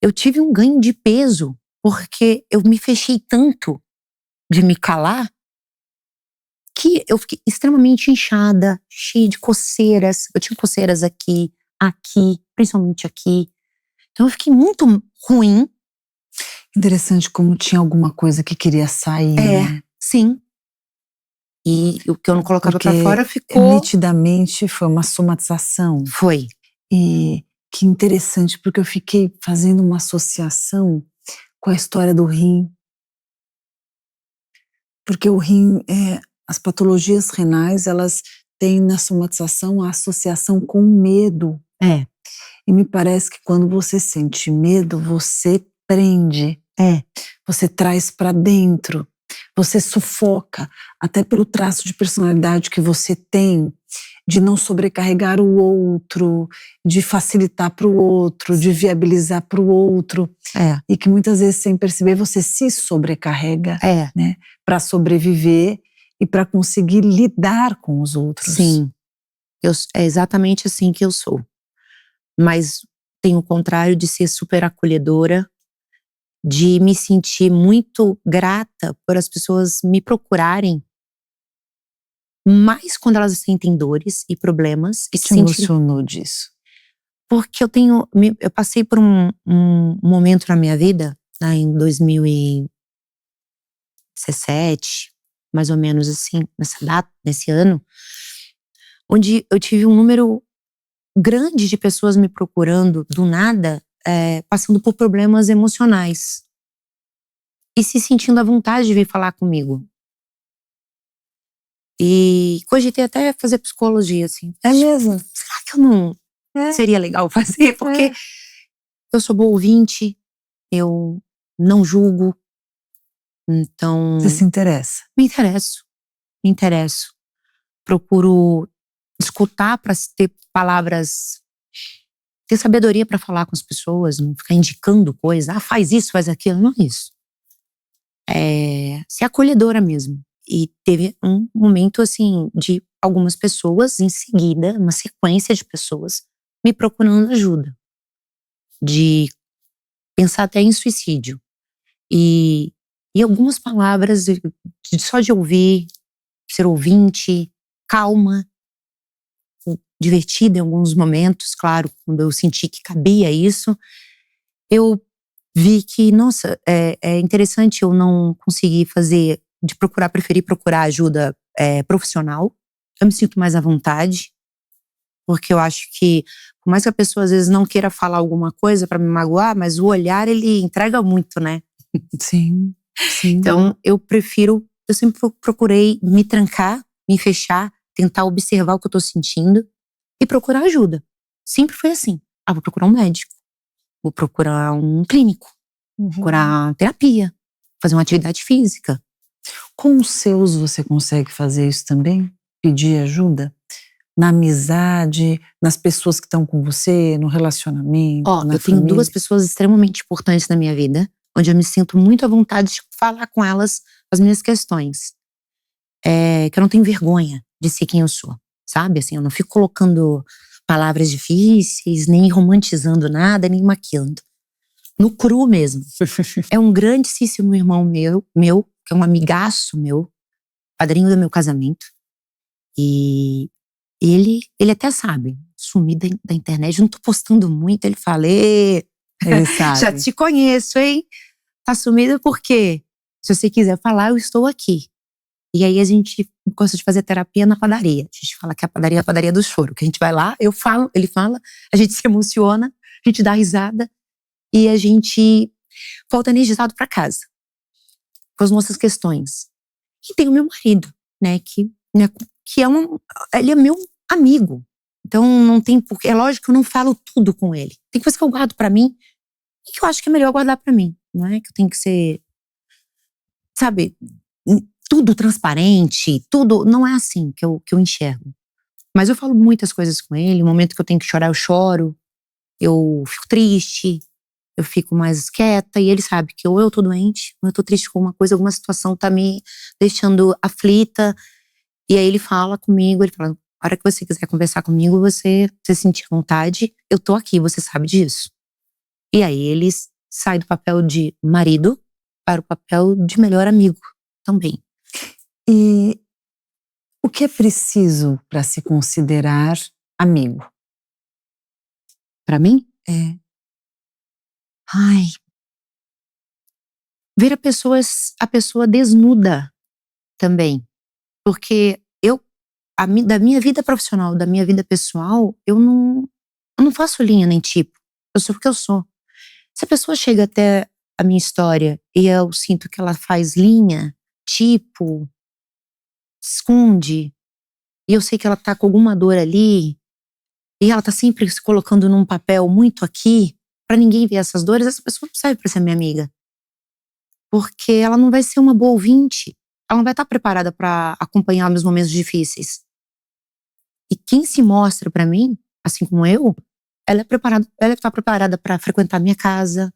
Eu tive um ganho de peso porque eu me fechei tanto de me calar, que eu fiquei extremamente inchada, cheia de coceiras. Eu tinha coceiras aqui, principalmente aqui. Então eu fiquei muito ruim. Interessante como tinha alguma coisa que queria sair, né? Sim. E o que eu não colocava pra fora ficou… Nitidamente foi uma somatização. Foi. E que interessante, porque eu fiquei fazendo uma associação com a história do rim. Porque o rim, as patologias renais, elas têm na somatização a associação com o medo. E me parece que quando você sente medo, você prende. Você traz para dentro. Você sufoca, até pelo traço de personalidade que você tem, de não sobrecarregar o outro, de facilitar para o outro, de viabilizar para o outro. E que muitas vezes, sem perceber, você se sobrecarrega, né, para sobreviver e para conseguir lidar com os outros. Sim, é exatamente assim que eu sou. Mas tem o contrário de ser super acolhedora, de me sentir muito grata por as pessoas me procurarem, mais quando elas sentem dores e problemas. E te emocionou disso? Porque eu passei por um momento na minha vida, né, em 2017, mais ou menos assim, nessa data, nesse ano, onde eu tive um número grande de pessoas me procurando do nada, passando por problemas emocionais e se sentindo à vontade de vir falar comigo. E cogitei até fazer psicologia, assim. É mesmo? Será que eu não seria legal fazer? Porque eu sou boa ouvinte, eu não julgo, então… Você se interessa? Me interesso. Procuro escutar para ter palavras, ter sabedoria para falar com as pessoas, não ficar indicando coisa. Faz isso, faz aquilo. Não é isso. Ser acolhedora mesmo. E teve um momento, assim, de algumas pessoas em seguida, uma sequência de pessoas me procurando ajuda. De pensar até em suicídio. E algumas palavras, só de ouvir, ser ouvinte, calma, divertida em alguns momentos, claro, quando eu senti que cabia isso, eu vi que, nossa, é interessante eu não conseguir preferir procurar ajuda profissional. Eu me sinto mais à vontade, porque eu acho que, por mais que a pessoa às vezes não queira falar alguma coisa pra me magoar, mas o olhar, ele entrega muito, né? Sim. Então, eu sempre procurei me trancar, me fechar, tentar observar o que eu tô sentindo e procurar ajuda. Sempre foi assim. Vou procurar um médico, vou procurar um clínico, procurar terapia, fazer uma atividade física, Com os seus você consegue fazer isso também? Pedir ajuda? Na amizade, nas pessoas que estão com você, no relacionamento, Ó, na eu tenho família? 2 pessoas extremamente importantes na minha vida, onde eu me sinto muito à vontade de falar com elas as minhas questões. Que eu não tenho vergonha de ser quem eu sou, sabe? Assim, eu não fico colocando palavras difíceis, nem romantizando nada, nem maquiando. No cru mesmo. É um grandíssimo irmão meu, que é um amigaço meu, padrinho do meu casamento. E ele até sabe, sumi da internet, não tô postando muito, ele fala, Ele já sabe. te conheço, hein? Tá sumida por quê? Se você quiser falar, eu estou aqui. E aí a gente gosta de fazer terapia na padaria. A gente fala que a padaria é a padaria do choro. Que a gente vai lá, eu falo, ele fala, a gente se emociona, a gente dá risada e a gente volta energizado pra casa. Com as nossas questões. E tem o meu marido, né, que ele é meu amigo. Então não tem porquê. É lógico que eu não falo tudo com ele. Tem coisa que eu guardo pra mim e que eu acho que é melhor guardar pra mim. Não é que eu tenho que ser, sabe, tudo transparente, tudo. Não é assim que eu enxergo. Mas eu falo muitas coisas com ele. No momento que eu tenho que chorar, eu choro. Eu fico triste. Eu fico mais quieta. E ele sabe que ou eu tô doente, ou eu tô triste com uma coisa, alguma situação tá me deixando aflita. E aí ele fala comigo, ele fala, a hora que você quiser conversar comigo, você sentir vontade, eu tô aqui, você sabe disso. E aí ele sai do papel de marido para o papel de melhor amigo também. E o que é preciso para se considerar amigo? Pra mim, É. ai, ver a pessoa desnuda também. Porque da minha vida profissional, da minha vida pessoal, eu não faço linha nem tipo. Eu sou porque eu sou. Se a pessoa chega até a minha história e eu sinto que ela faz linha, tipo, esconde, e eu sei que ela tá com alguma dor ali, e ela tá sempre se colocando num papel muito aqui, pra ninguém ver essas dores, essa pessoa não serve pra ser minha amiga. Porque ela não vai ser uma boa ouvinte. Ela não vai estar preparada pra acompanhar meus momentos difíceis. E quem se mostra pra mim, assim como eu, ela tá preparada pra frequentar minha casa,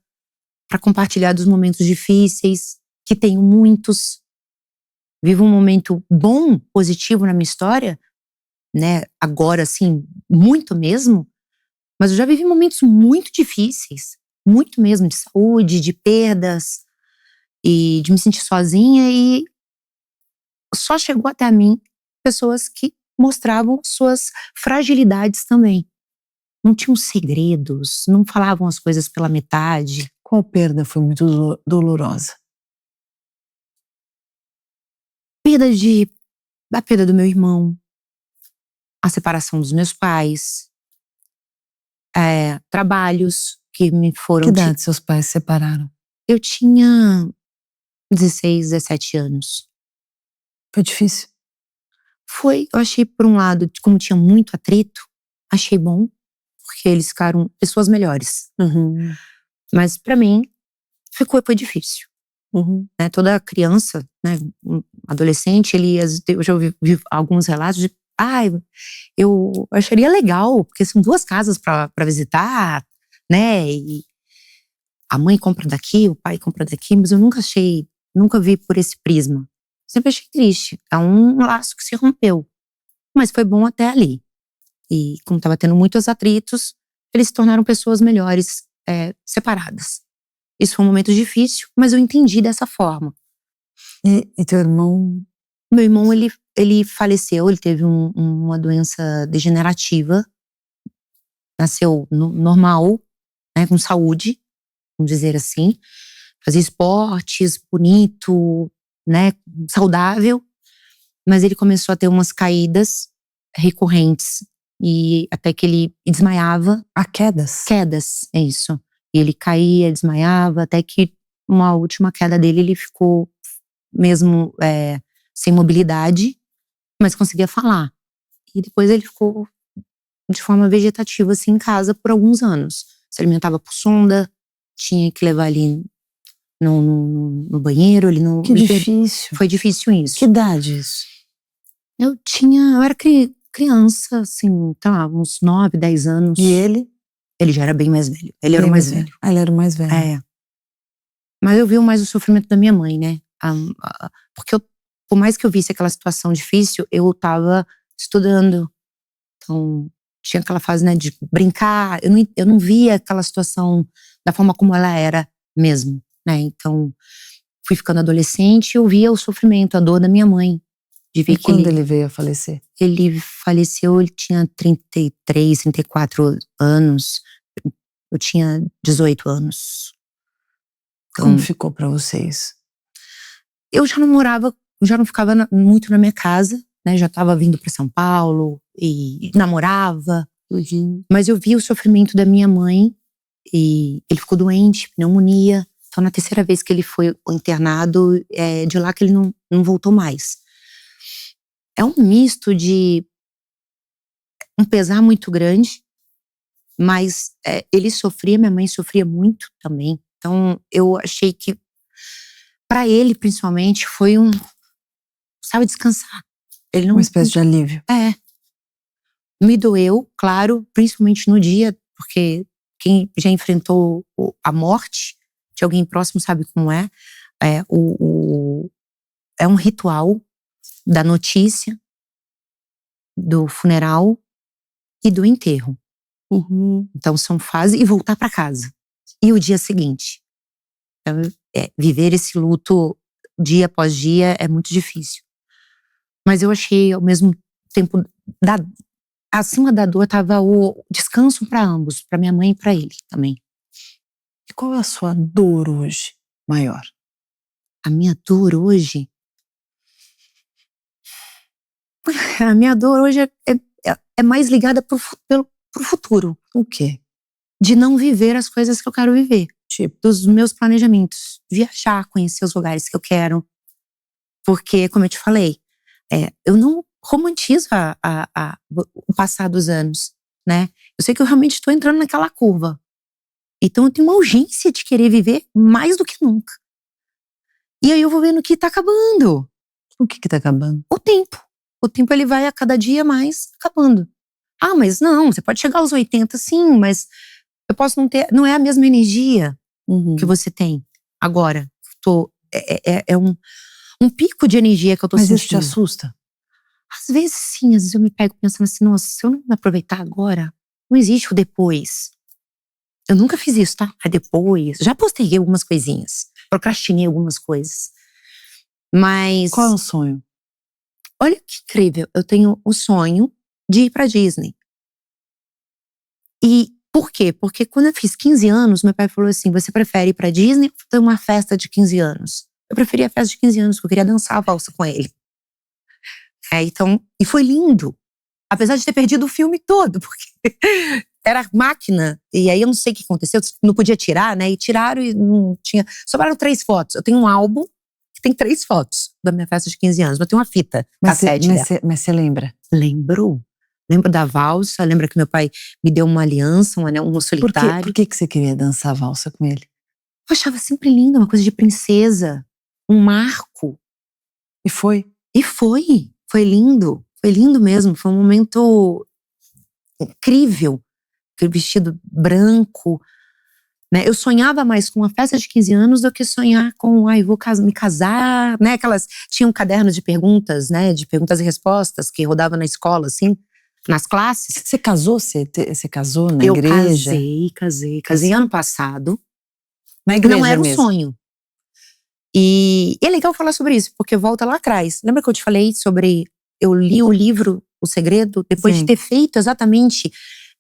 pra compartilhar dos momentos difíceis, que tenho muitos. Vivo um momento bom, positivo na minha história, né? Agora, assim, muito mesmo. Mas eu já vivi momentos muito difíceis, muito mesmo, de saúde, de perdas e de me sentir sozinha, e só chegou até mim pessoas que mostravam suas fragilidades também. Não tinham segredos, não falavam as coisas pela metade. Qual perda foi muito dolorosa? A perda do meu irmão, a separação dos meus pais, trabalhos que me Que foram. idade seus pais se separaram? Eu tinha 16, 17 anos. Foi difícil? Foi, eu achei, por um lado, como tinha muito atrito, achei bom, porque eles ficaram pessoas melhores. Uhum. Mas pra mim, foi difícil. Uhum. Né? Toda criança, né, um adolescente, eu já ouvi alguns relatos de, eu acharia legal, porque são 2 casas pra visitar, né, e a mãe compra daqui, o pai compra daqui, mas eu nunca vi por esse prisma. Sempre achei triste. É um laço que se rompeu. Mas foi bom até ali. E como estava tendo muitos atritos, eles se tornaram pessoas melhores, separadas. Isso foi um momento difícil, mas eu entendi dessa forma. E teu irmão? Meu irmão, ele faleceu, ele teve uma doença degenerativa. Nasceu normal, né, com saúde, vamos dizer assim. Fazia esportes, bonito, né, saudável. Mas ele começou a ter umas caídas recorrentes. E até que ele desmaiava. Quedas? Quedas, é isso. E ele caía, desmaiava, até que uma última queda dele, ele ficou mesmo sem mobilidade, mas conseguia falar. E depois ele ficou de forma vegetativa, assim, em casa por alguns anos. Se alimentava por sonda, tinha que levar ele no banheiro, ele não. Que difícil. Foi difícil isso. Que idade isso? Eu era criança, assim, tá lá, uns 9, 10 anos. E ele? Ele já era bem mais velho. Ele era o mais velho. Ah, ele era o mais velho. É. Mas eu vi mais o sofrimento da minha mãe, né? Porque por mais que eu visse aquela situação difícil, eu tava estudando. Então, tinha aquela fase, né, de brincar. Eu não via aquela situação da forma como ela era mesmo, né? Então, fui ficando adolescente e eu via o sofrimento, a dor da minha mãe. De ver E quando ele veio a falecer? Ele faleceu, ele tinha 33, 34 anos. Eu tinha 18 anos. Então, Como ficou pra vocês? eu já não ficava muito na minha casa, né? Já tava vindo pra São Paulo e namorava. Mas eu vi o sofrimento da minha mãe e ele ficou doente, pneumonia. Então, na terceira vez que ele foi internado, de lá que ele não voltou mais. É um misto de um pesar muito grande, mas ele sofria, minha mãe sofria muito também. Então, eu achei que, pra ele, principalmente, foi sabe, descansar. Ele não, uma espécie de alívio. Me doeu, claro, principalmente no dia, porque quem já enfrentou a morte de alguém próximo sabe como é. É um ritual da notícia, do funeral e do enterro. Então são fases, e voltar para casa. E o dia seguinte. Então, viver esse luto dia após dia é muito difícil. Mas eu achei, ao mesmo tempo, acima da dor estava o descanso para ambos, para minha mãe e para ele também. E qual é a sua dor hoje maior? A minha dor hoje? A minha dor hoje é mais ligada pro futuro. O quê? De não viver as coisas que eu quero viver. Tipo, dos meus planejamentos. Viajar, conhecer os lugares que eu quero. Porque, como eu te falei, eu não romantizo o passar dos anos, né? Eu sei que eu realmente estou entrando naquela curva. Então eu tenho uma urgência de querer viver mais do que nunca. E aí eu vou vendo que tá acabando. O que tá acabando? O tempo. O tempo, ele vai a cada dia mais acabando. Ah, mas não, você pode chegar aos 80, sim, mas eu posso não ter, não é a mesma energia que você tem agora. É um pico de energia que eu tô sentindo. Mas isso te assusta? Às vezes sim, às vezes eu me pego pensando assim, nossa, se eu não me aproveitar agora, não existe o depois. Eu nunca fiz isso, tá? Depois, já posterguei algumas coisinhas, procrastinei algumas coisas. Mas… Qual é o sonho? Olha que incrível, eu tenho o sonho de ir pra Disney. E por quê? Porque quando eu fiz 15 anos, meu pai falou assim, você prefere ir pra Disney ou ter uma festa de 15 anos? Eu preferi a festa de 15 anos, porque eu queria dançar a valsa com ele. Então, e foi lindo. Apesar de ter perdido o filme todo, porque era máquina. E aí eu não sei o que aconteceu, não podia tirar, né? E tiraram e não tinha… Sobraram 3 fotos. Eu tenho um álbum que tem 3 fotos da minha festa de 15 anos. Eu tenho uma fita, cassete dela. Mas você lembra? Lembro. Lembro da valsa, lembro que meu pai me deu uma aliança, um anel, um solitário. Por que você queria dançar valsa com ele? Eu achava sempre lindo, uma coisa de princesa. Um marco. E foi? E foi. Foi lindo. Foi lindo mesmo. Foi um momento incrível. Aquele vestido branco. Né? Eu sonhava mais com uma festa de 15 anos do que sonhar com, vou me casar, né? Tinha um caderno de perguntas, né? De perguntas e respostas que rodava na escola, assim, nas classes. Você casou? Você casou na igreja? Eu casei ano passado. Na igreja não era mesmo? Um sonho. E é legal falar sobre isso, porque volta lá atrás. Lembra que eu te falei sobre… Eu li o livro O Segredo, depois Sim. de ter feito exatamente…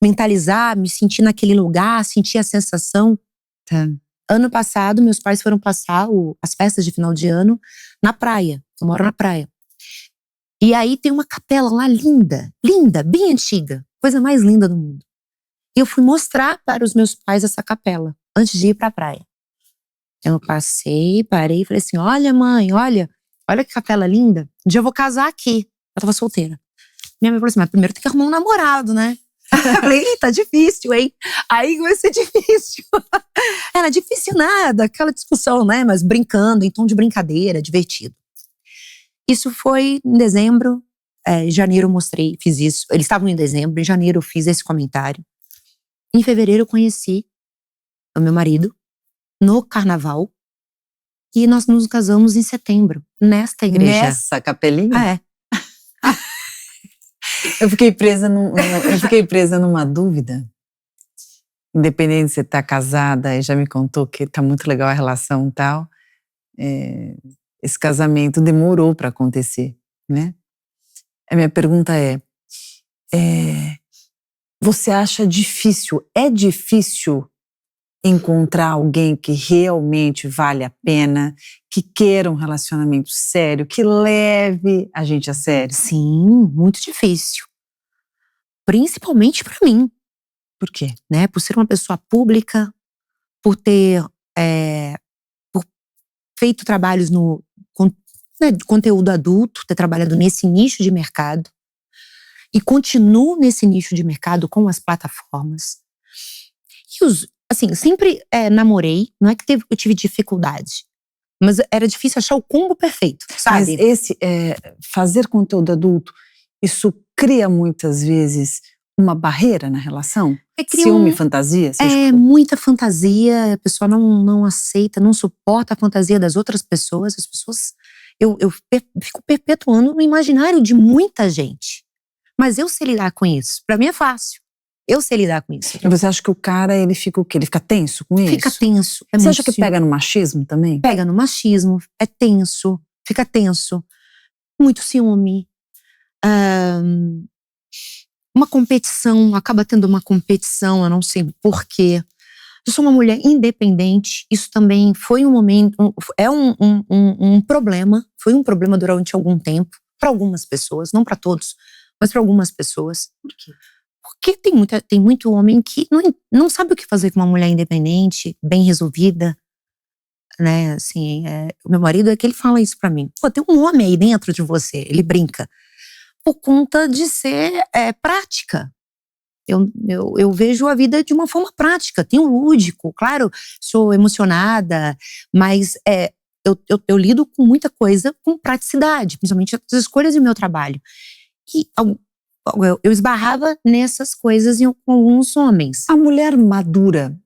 mentalizar, me sentir naquele lugar, sentir a sensação. Tá. Ano passado, meus pais foram passar as festas de final de ano na praia. Eu moro na praia. E aí tem uma capela lá linda, linda, bem antiga. Coisa mais linda do mundo. E eu fui mostrar para os meus pais essa capela, antes de ir para a praia. Eu parei e falei assim, olha mãe, olha que capela linda. Um dia eu vou casar aqui. Eu tava solteira. Minha mãe falou assim, mas primeiro tem que arrumar um namorado, né? Eu falei, tá difícil, hein? Aí vai ser difícil. Era difícil nada, aquela discussão, né? Mas brincando, em tom de brincadeira, divertido. Isso foi em dezembro. Em janeiro eu mostrei, fiz isso. Eles estavam em dezembro, em janeiro eu fiz esse comentário. Em fevereiro eu conheci o meu marido no carnaval. E nós nos casamos em setembro, nesta igreja. Nessa capelinha? É. Eu fiquei presa numa dúvida. Independente de você estar casada, e já me contou que tá muito legal a relação e tal. Esse casamento demorou para acontecer, né? A minha pergunta é, você acha difícil, é difícil encontrar alguém que realmente vale a pena, que queira um relacionamento sério, que leve a gente a sério? Sim, muito difícil. Principalmente para mim. Por quê? Né? Por ser uma pessoa pública, por ter por feito trabalhos de conteúdo adulto, ter trabalhado nesse nicho de mercado. E continuo nesse nicho de mercado com as plataformas. E assim, sempre namorei, não é que eu tive dificuldade, mas era difícil achar o combo perfeito, sabe? Mas fazer conteúdo adulto, isso cria muitas vezes uma barreira na relação? Ciúme, fantasia? Muita fantasia, a pessoa não aceita, não suporta a fantasia das outras pessoas. As pessoas, eu fico perpetuando no imaginário de muita gente. Mas eu sei lidar com isso, pra mim é fácil. Eu sei lidar com isso. E você acha que o cara, ele fica o quê? Ele fica tenso com isso? Fica tenso. Você acha que pega no machismo também? Pega no machismo, é tenso, fica tenso. Muito ciúme. Uma competição, acaba tendo uma competição, eu não sei porquê. Eu sou uma mulher independente, isso também foi um momento, um problema, foi um problema durante algum tempo, para algumas pessoas, não para todos, mas para algumas pessoas. Por quê? Porque tem muito homem que não sabe o que fazer com uma mulher independente, bem resolvida, né? Assim, o meu marido é que ele fala isso pra mim. Pô, tem um homem aí dentro de você, ele brinca. Por conta de ser prática. Eu vejo a vida de uma forma prática. Tem um lúdico, claro, sou emocionada, mas eu lido com muita coisa com praticidade, principalmente as escolhas do meu trabalho. E eu esbarrava nessas coisas com alguns homens. A mulher madura,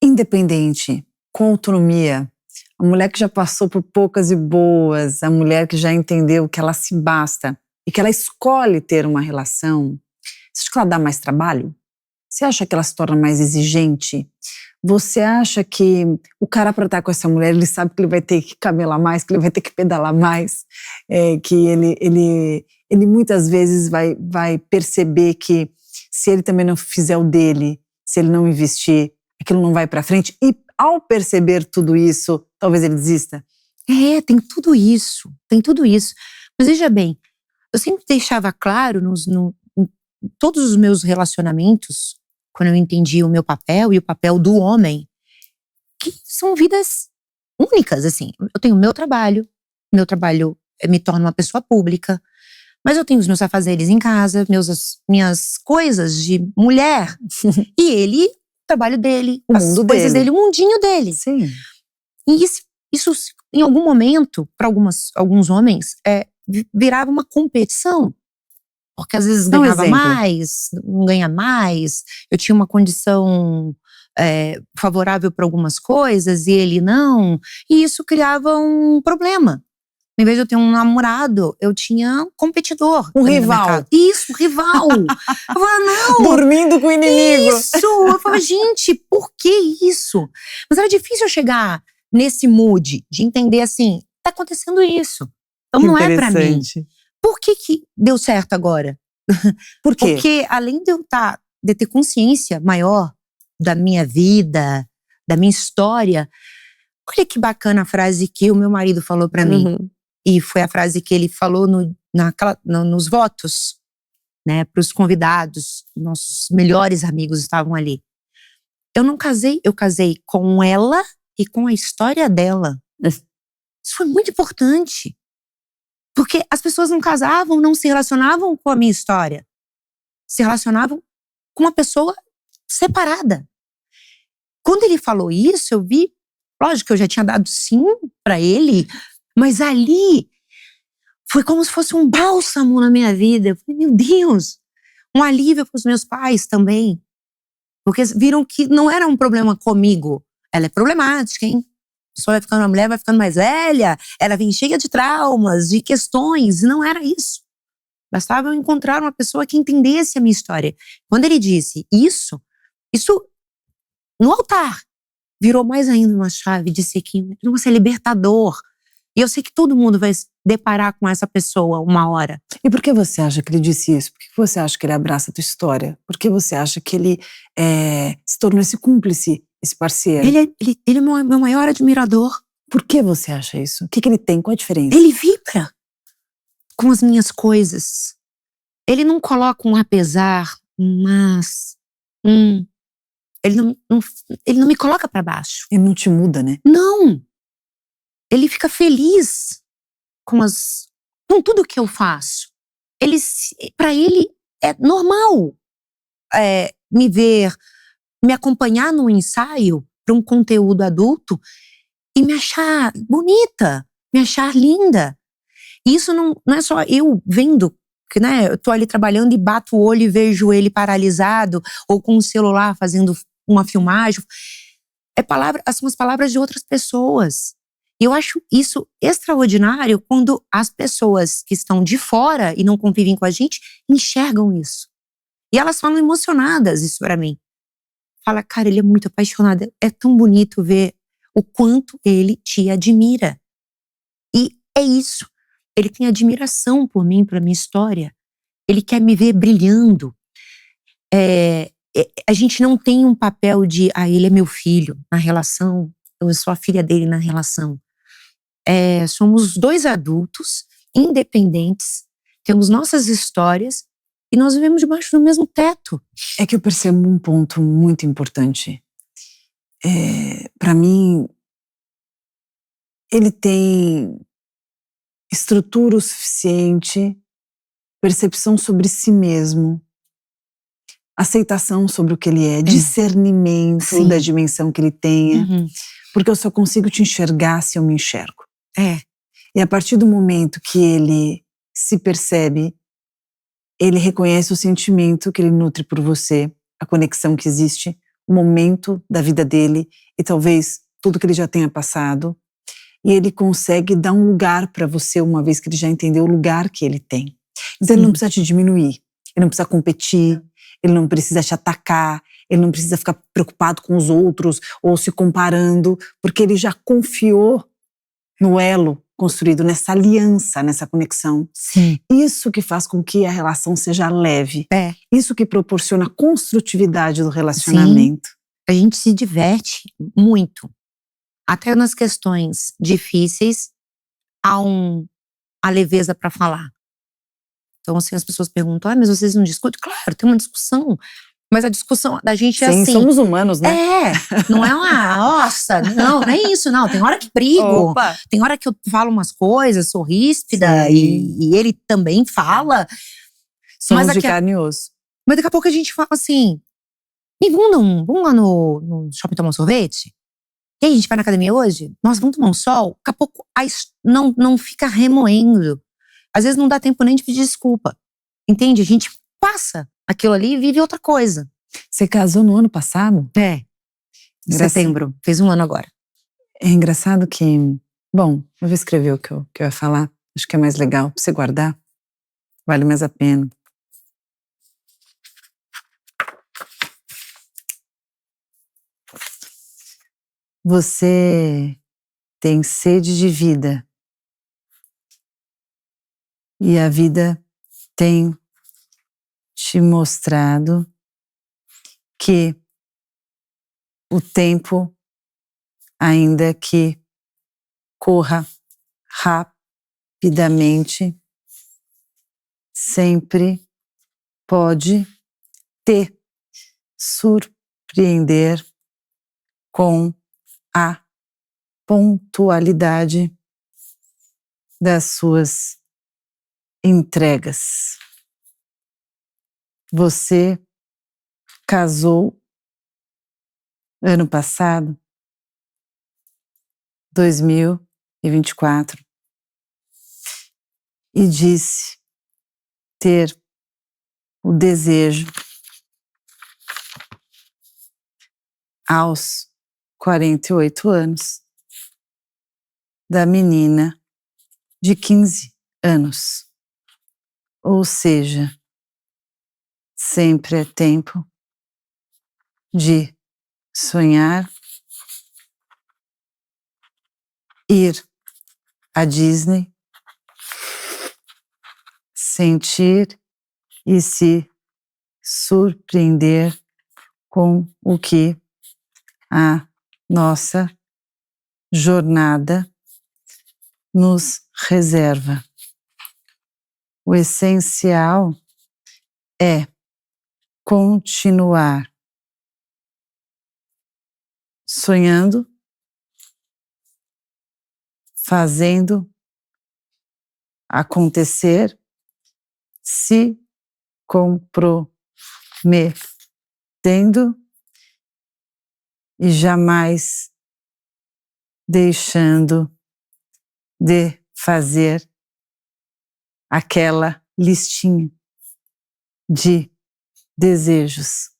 independente, com autonomia, a mulher que já passou por poucas e boas, a mulher que já entendeu que ela se basta e que ela escolhe ter uma relação, você acha que ela dá mais trabalho? Você acha que ela se torna mais exigente? Você acha que o cara, para estar com essa mulher, ele sabe que ele vai ter que camelar mais, que ele vai ter que pedalar mais, que ele muitas vezes vai perceber que se ele também não fizer o dele, se ele não investir, aquilo não vai para frente, e ao perceber tudo isso, talvez ele desista? Tem tudo isso, mas veja bem, eu sempre deixava claro em todos os meus relacionamentos, quando eu entendi o meu papel e o papel do homem, que são vidas únicas, assim. Eu tenho o meu trabalho me torna uma pessoa pública, mas eu tenho os meus afazeres em casa, minhas coisas de mulher, e ele, o trabalho dele, o mundo coisas dele, o mundinho dele. Sim. E isso em algum momento, para alguns homens, virava uma competição. Porque às vezes ganhava mais, não ganha mais. Eu tinha uma condição favorável para algumas coisas e ele não. E isso criava um problema. Em vez de eu ter um namorado, eu tinha um competidor. Um rival. Isso, um rival. Eu falava, não. Dormindo com o inimigo. Isso. Eu falava, gente, por que isso? Mas era difícil eu chegar nesse mood de entender assim, tá acontecendo isso. Então não é pra mim. Por que deu certo agora? Por quê? Porque além de eu ter consciência maior da minha vida, da minha história, olha que bacana a frase que o meu marido falou pra mim. E foi a frase que ele falou nos votos, né, pros convidados, nossos melhores amigos estavam ali. Eu casei com ela e com a história dela. Isso foi muito importante. Porque as pessoas não casavam, não se relacionavam com a minha história. Se relacionavam com uma pessoa separada. Quando ele falou isso, eu vi, lógico que eu já tinha dado sim pra ele, mas ali foi como se fosse um bálsamo na minha vida. Eu falei, meu Deus, um alívio para os meus pais também. Porque viram que não era um problema comigo. Ela é problemática, hein? A pessoa vai ficando, a mulher vai ficando mais velha, ela vem cheia de traumas, de questões, e não era isso. Bastava eu encontrar uma pessoa que entendesse a minha história. Quando ele disse isso no altar, virou mais ainda uma chave de ser que, nossa, é libertador. E eu sei que todo mundo vai se deparar com essa pessoa uma hora. E por que você acha que ele disse isso? Por que você acha que ele abraça a tua história? Por que você acha que ele se tornou esse cúmplice, esse parceiro? Ele é meu maior admirador. Por que você acha isso? O que ele tem? Qual a diferença? Ele vibra com as minhas coisas. Ele não coloca um apesar, um mas. Ele não me coloca pra baixo. Ele não te muda, né? Não. Ele fica feliz com tudo que eu faço. Pra ele é normal me ver, me acompanhar num ensaio para um conteúdo adulto e me achar bonita, me achar linda. E isso não é só eu vendo, que, né, eu tô ali trabalhando e bato o olho e vejo ele paralisado ou com o celular fazendo uma filmagem. São as palavras de outras pessoas. E eu acho isso extraordinário quando as pessoas que estão de fora e não convivem com a gente enxergam isso. E elas falam emocionadas isso pra mim. Fala, cara, ele é muito apaixonado. É tão bonito ver o quanto ele te admira. E é isso. Ele tem admiração por mim, pela minha história. Ele quer me ver brilhando. A gente não tem um papel de, ele é meu filho na relação, eu sou a filha dele na relação. Somos dois adultos, independentes, temos nossas histórias e nós vivemos debaixo do mesmo teto. É que eu percebo um ponto muito importante. Para mim, ele tem estrutura o suficiente, percepção sobre si mesmo, aceitação sobre o que ele é, discernimento Sim. da dimensão que ele tenha, porque eu só consigo te enxergar se eu me enxergo. E a partir do momento que ele se percebe, ele reconhece o sentimento que ele nutre por você, a conexão que existe, o momento da vida dele e talvez tudo que ele já tenha passado, e ele consegue dar um lugar para você uma vez que ele já entendeu o lugar que ele tem. Então ele não precisa te diminuir, ele não precisa competir, ele não precisa te atacar, ele não precisa ficar preocupado com os outros ou se comparando, porque ele já confiou no elo construído, nessa aliança, nessa conexão. Sim. Isso que faz com que a relação seja leve. Isso que proporciona a construtividade do relacionamento. Sim. A gente se diverte muito. Até nas questões difíceis, há a leveza para falar. Então, assim, as pessoas perguntam, mas vocês não discutem? Claro, tem uma discussão. Mas a discussão da gente é Sim, assim. somos humanos, né? Não é uma, nossa, não é isso, não. Tem hora que brigo, tem hora que eu falo umas coisas, sou ríspida, e ele também fala. Somos de carne e osso. Mas daqui a pouco a gente fala assim, vamos lá no shopping tomar um sorvete? E aí, a gente vai na academia hoje? Nossa, vamos tomar um sol? Daqui a pouco não fica remoendo. Às vezes não dá tempo nem de pedir desculpa. Entende? A gente passa aquilo ali e vive outra coisa. Você casou no ano passado? Em setembro. Fez um ano agora. É engraçado que... Bom, eu vou escrever o que eu ia falar. Acho que é mais legal pra você guardar. Vale mais a pena. Você tem sede de vida. E a vida tem te mostrado que o tempo, ainda que corra rapidamente, sempre pode te surpreender com a pontualidade das suas entregas. Você casou ano passado, 2024, e disse ter o desejo aos 48 anos da menina de 15 anos. Ou seja, sempre é tempo de sonhar, ir à Disney, sentir e se surpreender com o que a nossa jornada nos reserva. O essencial é continuar sonhando, fazendo acontecer, se comprometendo e jamais deixando de fazer aquela listinha de desejos.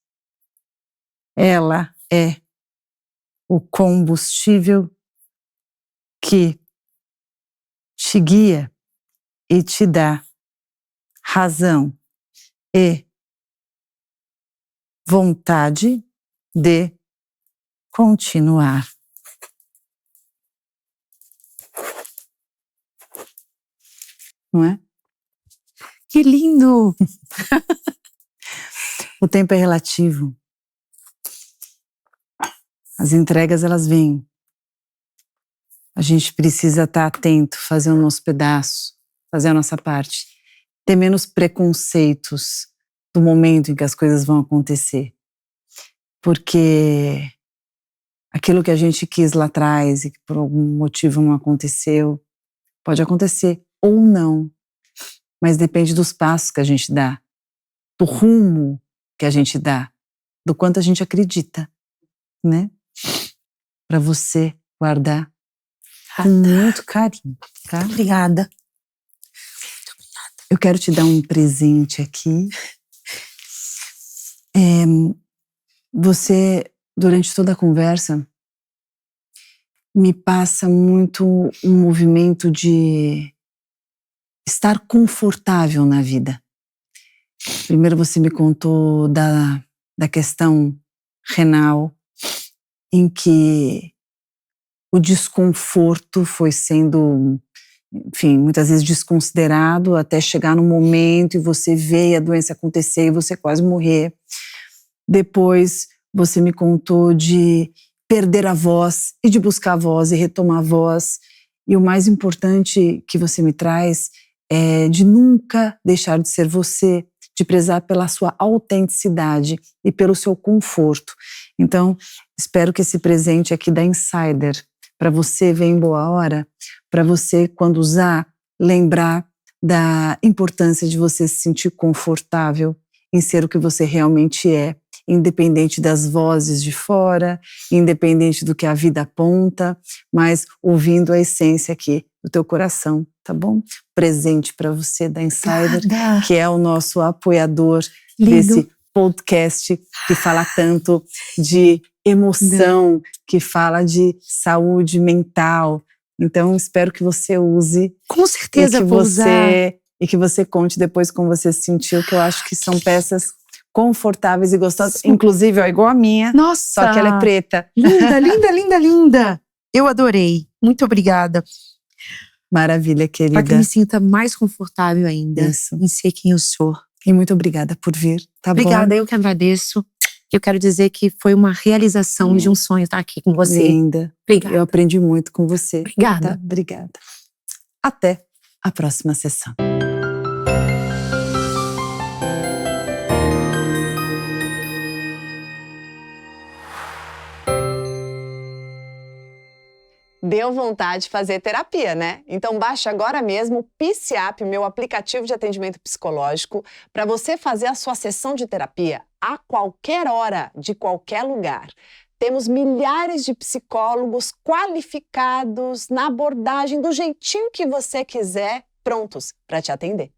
Ela é o combustível que te guia e te dá razão e vontade de continuar. Não é? Que lindo! O tempo é relativo. As entregas, elas vêm. A gente precisa estar atento, fazer o nosso pedaço, fazer a nossa parte. Ter menos preconceitos do momento em que as coisas vão acontecer. Porque aquilo que a gente quis lá atrás e que por algum motivo não aconteceu, pode acontecer ou não. Mas depende dos passos que a gente dá, do rumo que a gente dá, do quanto a gente acredita, né? Para você guardar com muito carinho, tá? Obrigada. Eu quero te dar um presente aqui. Você, durante toda a conversa, me passa muito um movimento de estar confortável na vida. Primeiro você me contou da questão renal, em que o desconforto foi sendo, enfim, muitas vezes desconsiderado até chegar no momento e você vê a doença acontecer e você quase morrer. Depois você me contou de perder a voz e de buscar a voz e retomar a voz. E o mais importante que você me traz é de nunca deixar de ser você, de prezar pela sua autenticidade e pelo seu conforto. Então, espero que esse presente aqui da Insider, para você ver em boa hora, para você, quando usar, lembrar da importância de você se sentir confortável em ser o que você realmente é, independente das vozes de fora, independente do que a vida aponta, mas ouvindo a essência aqui do teu coração, tá bom? Presente para você da Insider, que é o nosso apoiador desse podcast que fala tanto de emoção, que fala de saúde mental. Então, espero que você use. Com certeza vou usar. E que você conte depois como você se sentiu, que eu acho que são peças confortáveis e gostosas, inclusive, ó, igual a minha. Nossa! Só que ela é preta. Linda, linda, linda, linda! Eu adorei. Muito obrigada. Maravilha, querida. Para que eu me sinta mais confortável ainda. Isso. Em ser quem eu sou. E muito obrigada por vir, tá bom? Obrigada, eu que agradeço. Eu quero dizer que foi uma realização de um sonho estar aqui com você. Linda. Obrigada. Eu aprendi muito com você. Obrigada. Tá? Obrigada. Até a próxima sessão. Deu vontade de fazer terapia, né? Então baixe agora mesmo o PCAP, meu aplicativo de atendimento psicológico, para você fazer a sua sessão de terapia a qualquer hora, de qualquer lugar. Temos milhares de psicólogos qualificados na abordagem do jeitinho que você quiser, prontos para te atender.